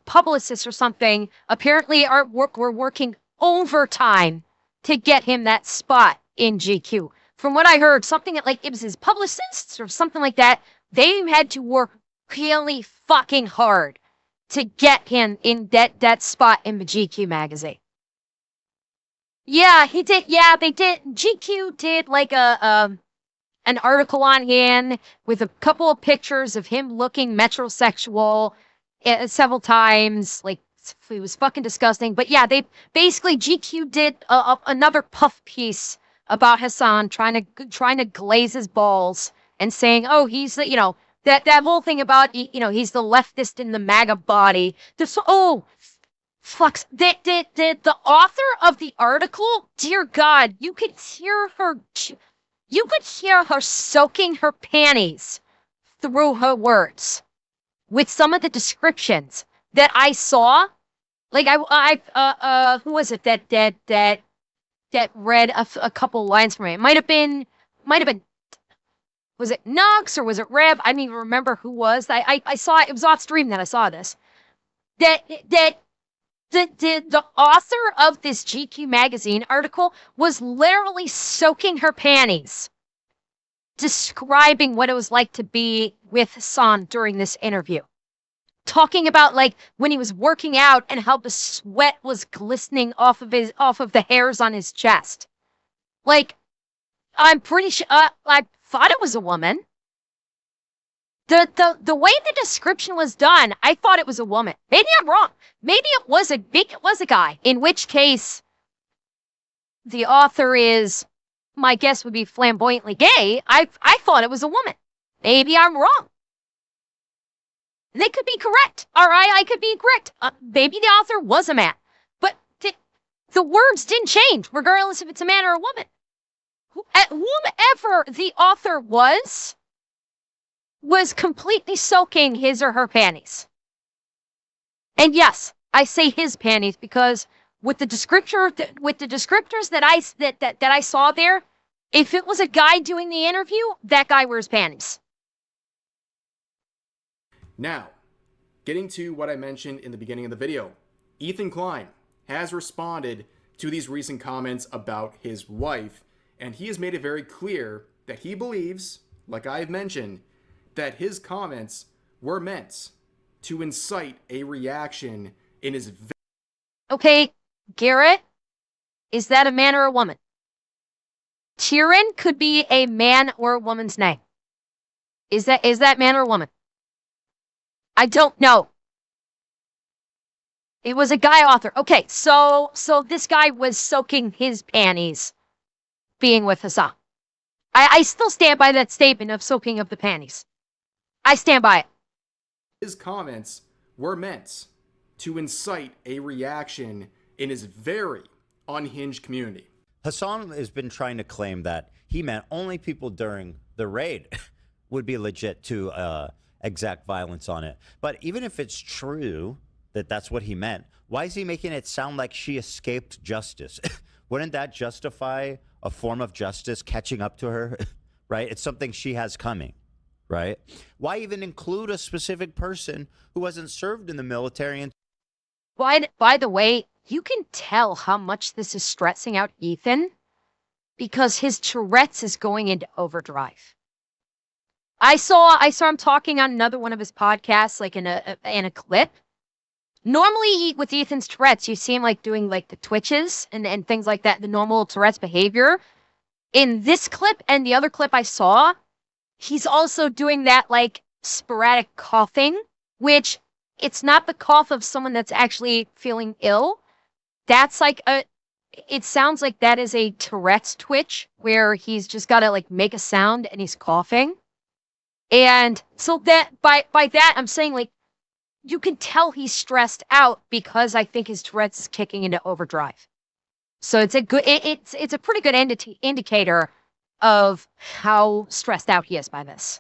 publicist or something apparently were working overtime to get him that spot in GQ. From what I heard, something like it was his publicists or something like that. They had to work really fucking hard to get him in that spot in the GQ magazine. Yeah, he did. Yeah, they did. GQ did like an article on him with a couple of pictures of him looking metrosexual several times. Like, it was fucking disgusting. But yeah, they basically GQ did another puff piece about Hasan trying to glaze his balls and saying, oh, he's the, that whole thing about, he's the leftist in the MAGA body. Fucks. The author of the article, dear God, you could hear her soaking her panties through her words with some of the descriptions that I saw. Like who was it that read a couple lines from it? It might have been, was it Nux or was it Reb? I don't even remember who was. I saw it. It was off stream that I saw this. The author of this GQ magazine article was literally soaking her panties, describing what it was like to be with Hasan during this interview. Talking about like when he was working out and how the sweat was glistening off of the hairs on his chest. Like, I'm pretty sure I thought it was a woman. The way the description was done, I thought it was a woman. Maybe I'm wrong. Maybe it was a guy. In which case, the author is, my guess would be flamboyantly gay. I thought it was a woman. Maybe I'm wrong. They could be correct. All right, I could be correct. Maybe the author was a man. But the words didn't change, regardless if it's a man or a woman. Whomever the author was completely soaking his or her panties. And yes, I say his panties because with the descriptors that I saw there, if it was a guy doing the interview, that guy wears panties. Now, getting to what I mentioned in the beginning of the video, Ethan Klein has responded to these recent comments about his wife, and he has made it very clear that he believes, like I've mentioned, that his comments were meant to incite a reaction in his... Okay, Garrett, is that a man or a woman? Tyrion could be a man or a woman's name. Is that man or a woman? I don't know. It was a guy author. Okay, so this guy was soaking his panties being with Hasan. I still stand by that statement of soaking of the panties. I stand by it. His comments were meant to incite a reaction in his very unhinged community. Hasan has been trying to claim that he meant only people during the raid would be legit to exact violence on it. But even if it's true that that's what he meant, why is he making it sound like she escaped justice? Wouldn't that justify a form of justice catching up to her? Right? It's something she has coming, right? Why even include a specific person who hasn't served in the military? And by the way, you can tell how much this is stressing out Ethan because his Tourette's is going into overdrive. I saw him talking on another one of his podcasts, like in a clip. Normally, with Ethan's Tourette's, you see him like doing like the twitches and things like that, the normal Tourette's behavior. In this clip and the other clip I saw, he's also doing that like sporadic coughing, which it's not the cough of someone that's actually feeling ill. That's like it sounds like that is a Tourette's twitch where he's just got to like make a sound and he's coughing. And so that by that, I'm saying like, you can tell he's stressed out because I think his Tourette's is kicking into overdrive. So it's a good, it's a pretty good indicator of how stressed out he is by this.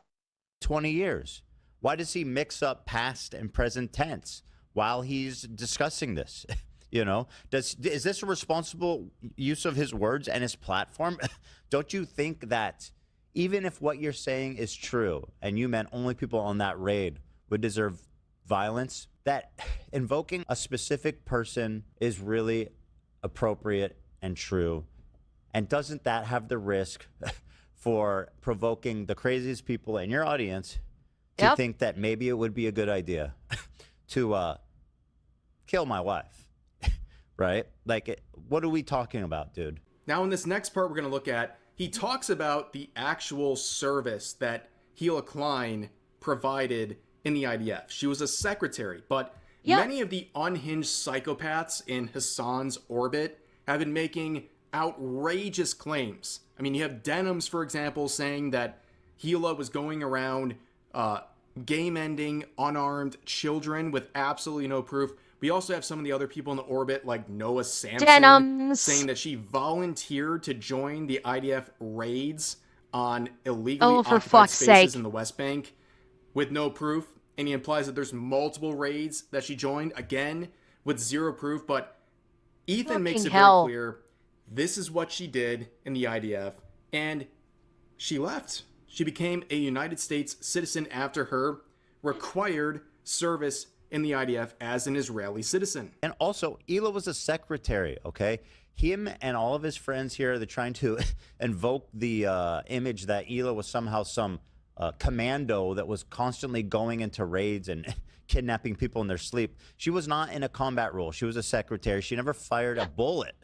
20 years. Why does he mix up past and present tense while he's discussing this? You know, is this a responsible use of his words and his platform? Don't you think that even if what you're saying is true and you meant only people on that raid would deserve violence, that invoking a specific person is really appropriate and true? And doesn't that have the risk for provoking the craziest people in your audience to think that maybe it would be a good idea to kill my wife? Right? Like, what are we talking about, dude? Now, in this next part we're going to look at, he talks about the actual service that Hila Klein provided in the IDF. She was a secretary, but many of the unhinged psychopaths in Hassan's orbit have been making outrageous claims. I mean, you have Denims, for example, saying that Hila was going around game-ending unarmed children with absolutely no proof. We also have some of the other people in the orbit, like Noah Samson, saying that she volunteered to join the IDF raids on illegally occupied spaces in the West Bank with no proof. And he implies that there's multiple raids that she joined, again, with zero proof. But Ethan makes it very clear, this is what she did in the IDF, and she left. She became a United States citizen after her required service in the IDF as an Israeli citizen. And also, Hila was a secretary, okay? Him and all of his friends here, they're trying to invoke the image that Hila was somehow some commando that was constantly going into raids and kidnapping people in their sleep. She was not in a combat role. She was a secretary. She never fired a bullet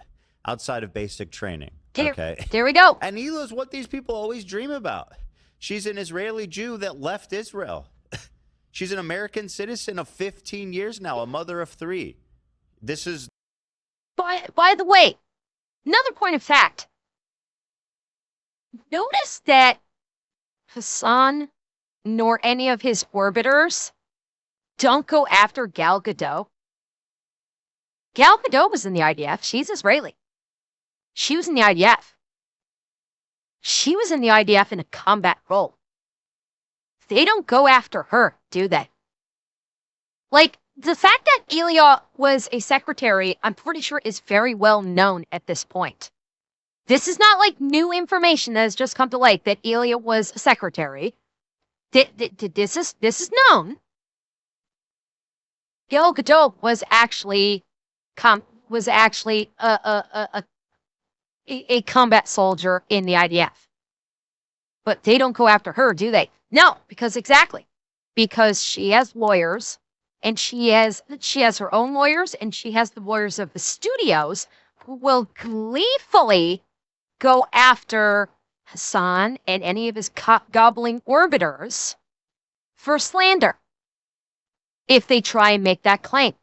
outside of basic training, okay? There we go. And Hila is what these people always dream about. She's an Israeli Jew that left Israel. She's an American citizen of 15 years now, a mother of 3. This is... By the way, another point of fact. Notice that Hassan nor any of his orbiters don't go after Gal Gadot. Gal Gadot was in the IDF. She's Israeli. She was in the IDF. She was in the IDF in a combat role. They don't go after her, do they? Like, the fact that Helia was a secretary, I'm pretty sure is very well known at this point. This is not like new information that has just come to light that Helia was a secretary. This is known. Gal Gadot was actually a combat soldier in the IDF. But they don't go after her, do they? No, because she has lawyers, and she has her own lawyers, and she has the lawyers of the studios who will gleefully go after Hassan and any of his gobbling orbiters for slander if they try and make that claim.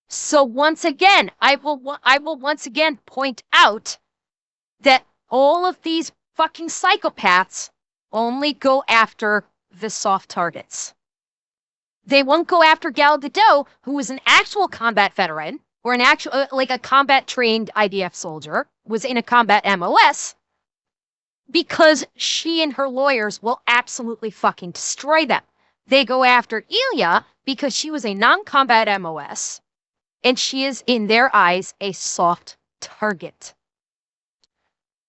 So once again, I will once again point out that all of these fucking psychopaths only go after the soft targets. They won't go after Gal Gadot, who was an actual combat veteran, or an actual, like a combat-trained IDF soldier, was in a combat MOS, because she and her lawyers will absolutely fucking destroy them. They go after Helia because she was a non-combat MOS, and she is, in their eyes, a soft target.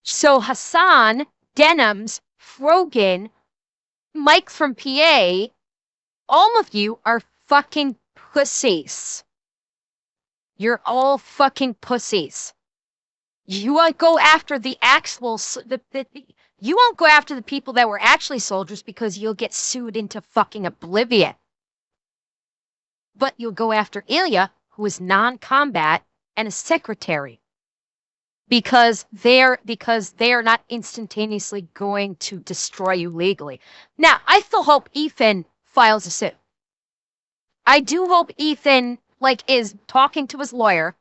So Hassan, Denims, Frogan, Mike from PA, all of you are fucking pussies. You're all fucking pussies. You won't go after the actual, you won't go after the people that were actually soldiers because you'll get sued into fucking oblivion. But you'll go after Helia, who is non-combat and a secretary. Because they are not instantaneously going to destroy you legally. Now, I still hope Ethan files a suit. I do hope Ethan is talking to his lawyer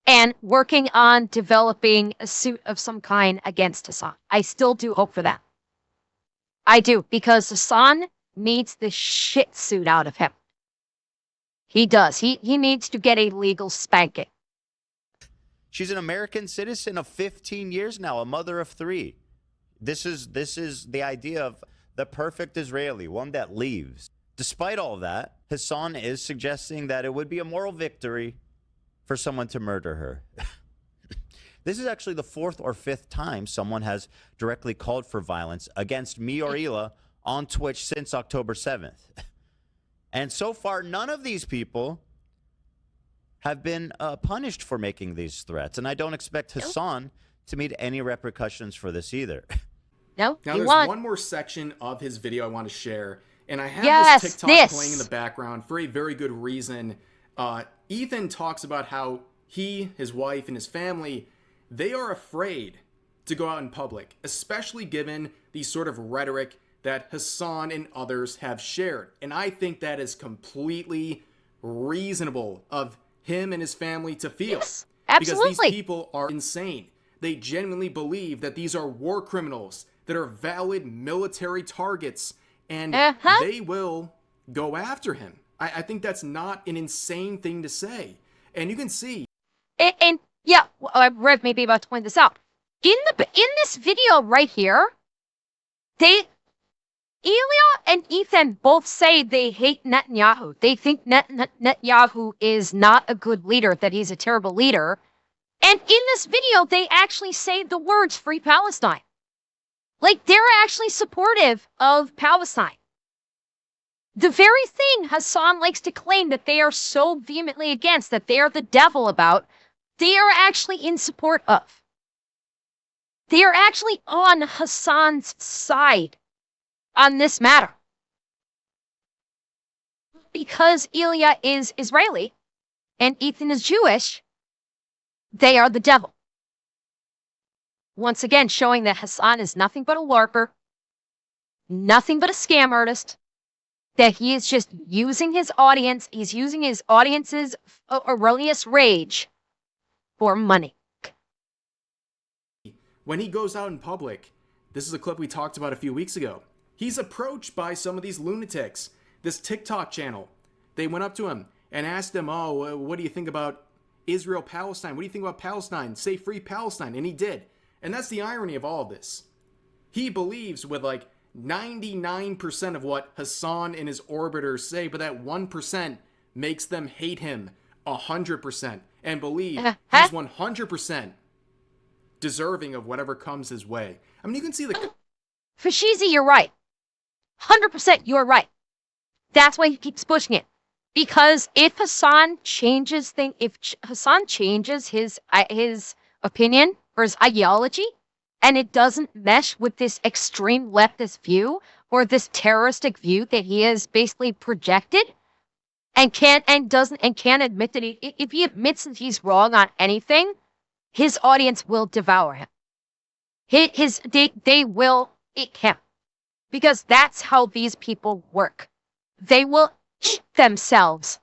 and working on developing a suit of some kind against Hassan. I still do hope for that. I do, because Hassan needs the shit suit out of him. He does. He needs to get a legal spanking. She's an American citizen of 15 years now, a mother of 3. This is the idea of the perfect Israeli, one that leaves. Despite all that, Hassan is suggesting that it would be a moral victory for someone to murder her. This is actually the 4th or 5th time someone has directly called for violence against me or Hila on Twitch since October 7th. And so far, none of these people have been punished for making these threats. And I don't expect Hasan to meet any repercussions for this either. No, Now, he there's won. one more section of his video I want to share, and I have Yes, this TikTok playing in the background for a very good reason. Ethan talks about how he, his wife, and his family, they are afraid to go out in public, especially given the sort of rhetoric that Hasan and others have shared. And I think that is completely reasonable of him and his family to feel. Yes, absolutely. Because these people are insane. They genuinely believe that these are war criminals that are valid military targets, and they will go after him. I think that's not an insane thing to say. And you can see. And yeah, Rev may be about to point this out. In this video right here, Helia and Ethan both say they hate Netanyahu. They think Netanyahu is not a good leader, that he's a terrible leader. And in this video, they actually say the words "Free Palestine." Like, they're actually supportive of Palestine. The very thing Hasan likes to claim that they are so vehemently against, that they are the devil about, they are actually in support of. They are actually on Hasan's side on this matter. Because Helia is Israeli and Ethan is Jewish, they are the devil. Once again, showing that Hasan is nothing but a larper, nothing but a scam artist, that he is just using his audience, he's using his audience's erroneous rage for money. When he goes out in public, this is a clip we talked about a few weeks ago. He's approached by some of these lunatics, this TikTok channel. They went up to him and asked him, oh, what do you think about Israel-Palestine? What do you think about Palestine? Say free Palestine. And he did. And that's the irony of all of this. He believes with like 99% of what Hasan and his orbiters say, but that 1% makes them hate him 100% and believe he's 100% deserving of whatever comes his way. I mean, you can see the... Fashizi, you're right. 100% you're right. That's why he keeps pushing it. Because if Hasan changes his opinion or his ideology, and it doesn't mesh with this extreme leftist view or this terroristic view that he has basically projected, and can't admit that if he admits that he's wrong on anything, his audience will devour him. They will eat him, because that's how these people work. They will eat themselves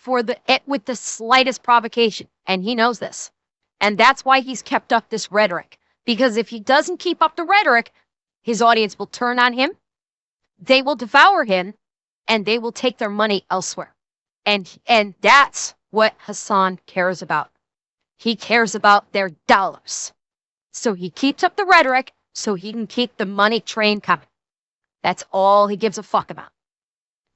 with the slightest provocation, and he knows this, and that's why he's kept up this rhetoric. Because if he doesn't keep up the rhetoric, his audience will turn on him, they will devour him, and they will take their money elsewhere. And that's what Hasan cares about. He cares about their dollars. So he keeps up the rhetoric so he can keep the money train coming. That's all he gives a fuck about.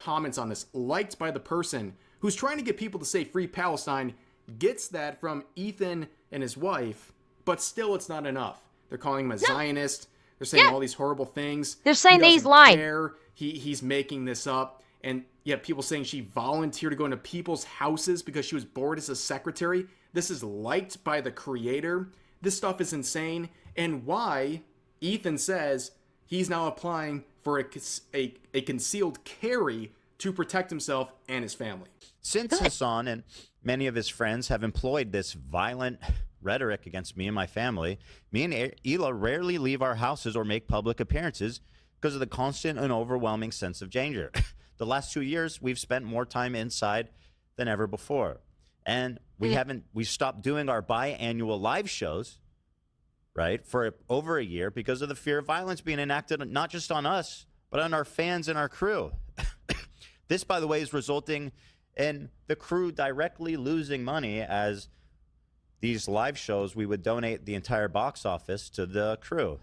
Comments on this, liked by the person who's trying to get people to say free Palestine, gets that from Ethan and his wife, but still it's not enough. They're calling him a Zionist. They're saying all these horrible things. They're saying that he's lying. He's making this up. And yet people saying she volunteered to go into people's houses because she was bored as a secretary. This is liked by the creator. This stuff is insane. And why Ethan says he's now applying for a concealed carry to protect himself and his family. Since Hasan and many of his friends have employed this violent rhetoric against me and my family, me and Hila rarely leave our houses or make public appearances because of the constant and overwhelming sense of danger. The last 2 years, we've spent more time inside than ever before. And we stopped doing our biannual live shows, right, for over a year because of the fear of violence being enacted not just on us, but on our fans and our crew. This, by the way, is resulting in the crew directly losing money, as these live shows, we would donate the entire box office to the crew.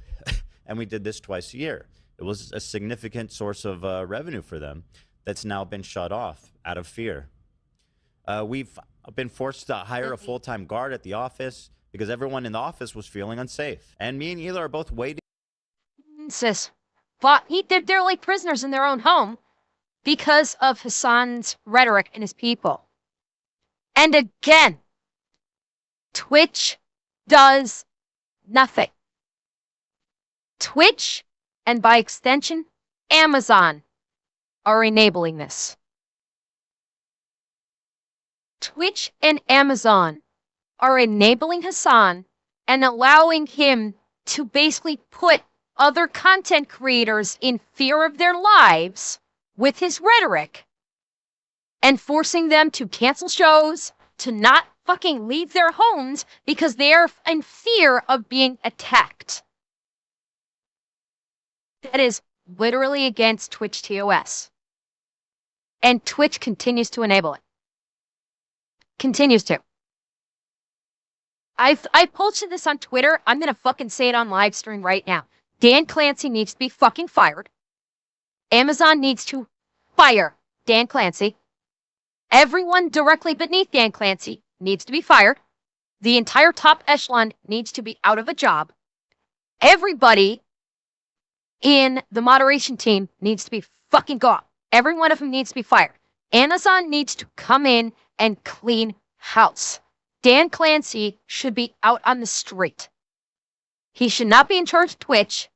And we did this twice a year. It was a significant source of revenue for them that's now been shut off out of fear. We've been forced to hire a full-time guard at the office because everyone in the office was feeling unsafe. And me and Hila are both waiting. Sis, but they're like prisoners in their own home because of Hasan's rhetoric and his people. And again, Twitch does nothing. Twitch, and by extension, Amazon, are enabling this. Twitch and Amazon are enabling Hasan and allowing him to basically put other content creators in fear of their lives with his rhetoric and forcing them to cancel shows, to not fucking leave their homes because they are in fear of being attacked. That is literally against Twitch TOS. And Twitch continues to enable it. Continues to. I posted this on Twitter. I'm going to fucking say it on live stream right now. Dan Clancy needs to be fucking fired. Amazon needs to fire Dan Clancy. Everyone directly beneath Dan Clancy needs to be fired. The entire top echelon needs to be out of a job. Everybody in the moderation team needs to be fucking gone. Every one of them needs to be fired. Amazon needs to come in and clean house. Dan Clancy should be out on the street. He should not be in charge of Twitch.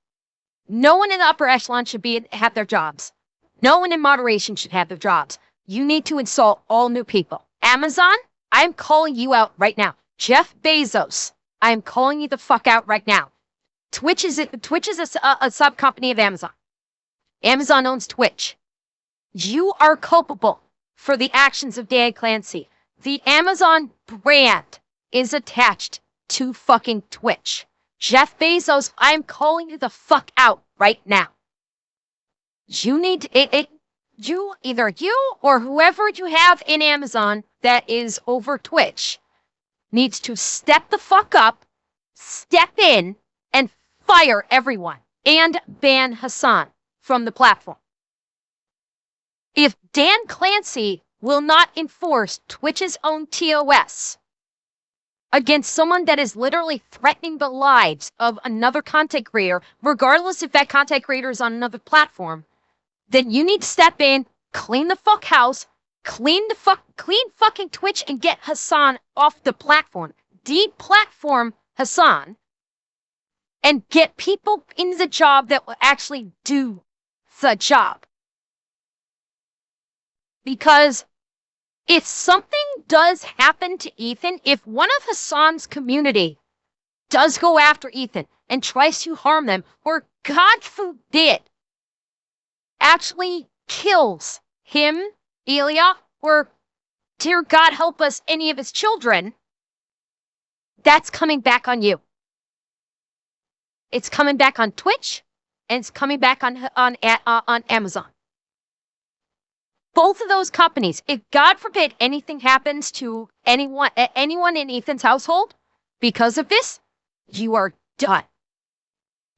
No one in the upper echelon should have their jobs. No one in moderation should have their jobs. You need to install all new people. Amazon, I'm calling you out right now. Jeff Bezos, I'm calling you the fuck out right now. Twitch is a sub company of Amazon. Amazon owns Twitch. You are culpable for the actions of Dan Clancy. The Amazon brand is attached to fucking Twitch. Jeff Bezos, I'm calling you the fuck out right now. You need either you or whoever you have in Amazon that is over Twitch needs to step the fuck up, step in, and fire everyone and ban Hasan from the platform. If Dan Clancy will not enforce Twitch's own TOS against someone that is literally threatening the lives of another content creator, regardless if that content creator is on another platform, then you need to step in, clean the fuck house, clean fucking Twitch, and get Hasan off the platform. Deplatform Hasan, and get people in the job that will actually do the job. Because if something does happen to Ethan, if one of Hasan's community does go after Ethan and tries to harm them, or God forbid, actually kills him, Helia, or, dear God help us, any of his children, that's coming back on you. It's coming back on Twitch, and it's coming back on Amazon. Both of those companies, if God forbid anything happens to anyone in Ethan's household because of this, you are done.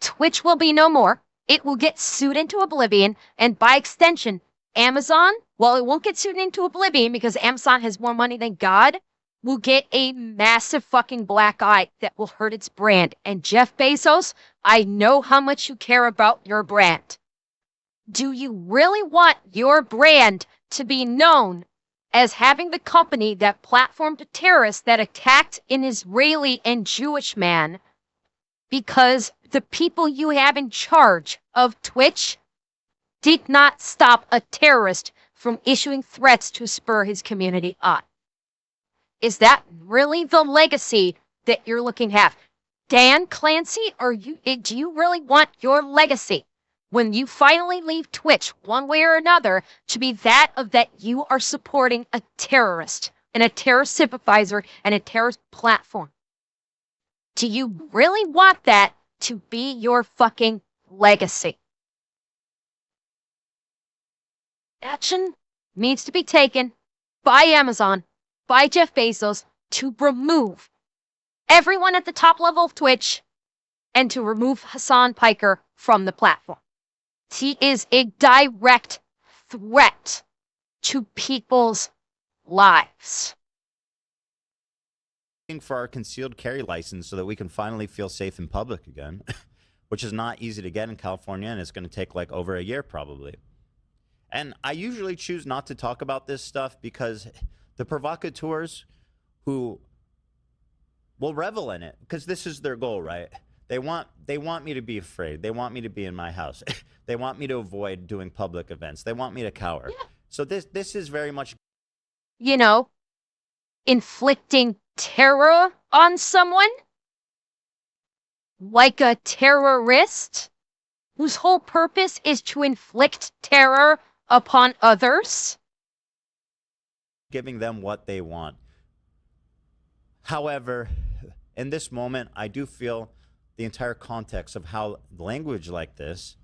Twitch will be no more. It will get sued into oblivion, and by extension, Amazon, well, it won't get sued into oblivion because Amazon has more money than God, will get a massive fucking black eye that will hurt its brand. And Jeff Bezos, I know how much you care about your brand. Do you really want your brand to be known as having the company that platformed a terrorist that attacked an Israeli and Jewish man because the people you have in charge of Twitch did not stop a terrorist from issuing threats to spur his community on? Is that really the legacy that you're looking to have? Dan Clancy, do you really want your legacy when you finally leave Twitch one way or another to be that you are supporting a terrorist and a terrorist sympathizer and a terrorist platform? Do you really want that to be your fucking legacy? Action needs to be taken by Amazon, by Jeff Bezos, to remove everyone at the top level of Twitch and to remove Hasan Piker from the platform. He is a direct threat to people's lives. For our concealed carry license so that we can finally feel safe in public again, which is not easy to get in California, and it's going to take like over a year probably. And I usually choose not to talk about this stuff because the provocateurs who will revel in it because this is their goal, right? They want me to be afraid. They want me to be in my house. They want me to avoid doing public events. They want me to cower. Yeah. So this is very much, You know, inflicting terror on someone like a terrorist whose whole purpose is to inflict terror upon others. giving them what they want. However, in this moment, I do feel the entire context of how language like this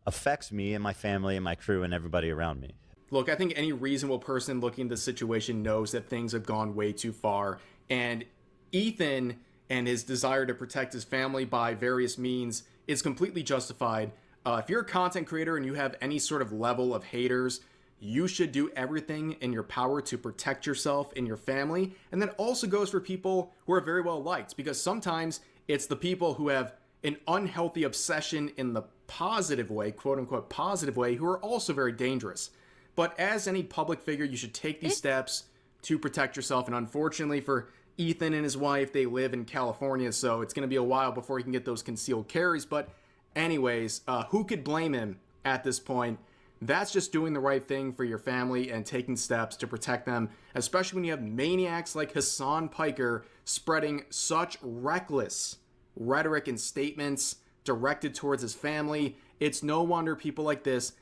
affects me and my family and my crew and everybody around me. Look, I think any reasonable person looking at this situation knows that things have gone way too far. And Ethan and his desire to protect his family by various means is completely justified. If you're a content creator and you have any sort of level of haters, you should do everything in your power to protect yourself and your family. And that also goes for people who are very well liked, because sometimes it's the people who have an unhealthy obsession in the positive way, quote unquote positive way, who are also very dangerous. But as any public figure, you should take these steps to protect yourself. And unfortunately for Ethan and his wife, they live in California, so it's going to be a while before he can get those concealed carries. But anyways, who could blame him at this point? That's just doing the right thing for your family and taking steps to protect them, especially when you have maniacs like Hassan Piker spreading such reckless rhetoric and statements directed towards his family. It's no wonder people like this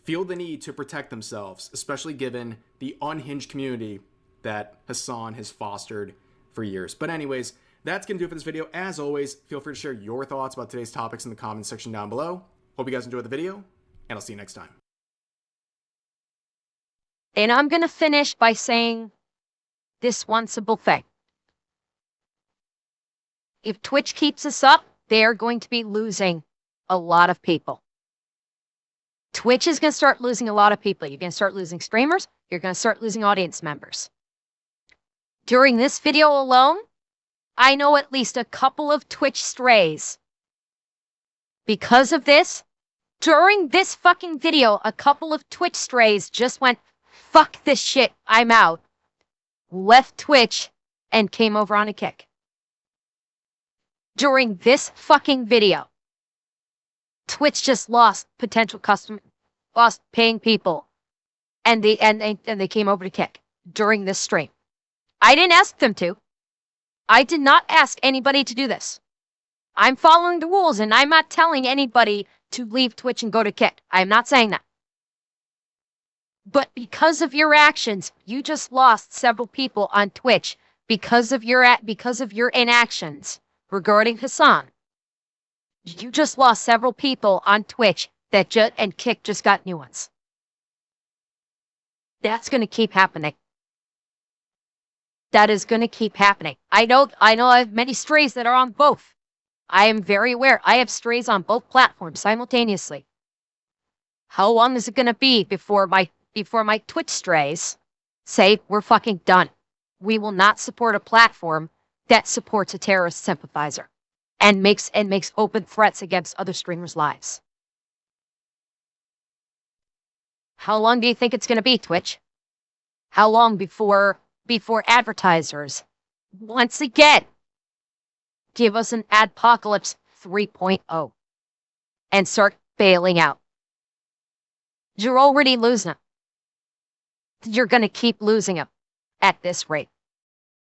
feel the need to protect themselves, especially given the unhinged community that Hassan has fostered for years. But anyways, that's going to do it for this video. As always, feel free to share your thoughts about today's topics in the comments section down below. Hope you guys enjoyed the video, and I'll see you next time. And I'm going to finish by saying this one simple thing. If Twitch keeps this up, they're going to be losing a lot of people. Twitch is going to start losing a lot of people. You're going to start losing streamers. You're going to start losing audience members. During this video alone, I know at least a couple of Twitch strays. Because of this, during this fucking video, a couple of Twitch strays just went, fuck this shit, I'm out, left Twitch, and came over on a kick. During this fucking video, Twitch just lost potential customers, lost paying people, and they came over to kick during this stream. I didn't ask them to. I did not ask anybody to do this. I'm following the rules, and I'm not telling anybody to leave Twitch and go to kick. I'm not saying that. But because of your actions, you just lost several people on Twitch because of your inactions regarding Hassan. You just lost several people on Twitch and Kick just got new ones. That's going to keep happening. That is going to keep happening. I know I have many strays that are on both. I am very aware. I have strays on both platforms simultaneously. How long is it going to be before my Twitch strays say we're fucking done? We will not support a platform that supports a terrorist sympathizer and makes open threats against other streamers' lives. How long do you think it's going to be, Twitch? How long before advertisers once again give us an adpocalypse 3.0 and start bailing out? You're already losing them. You're going to keep losing them at this rate.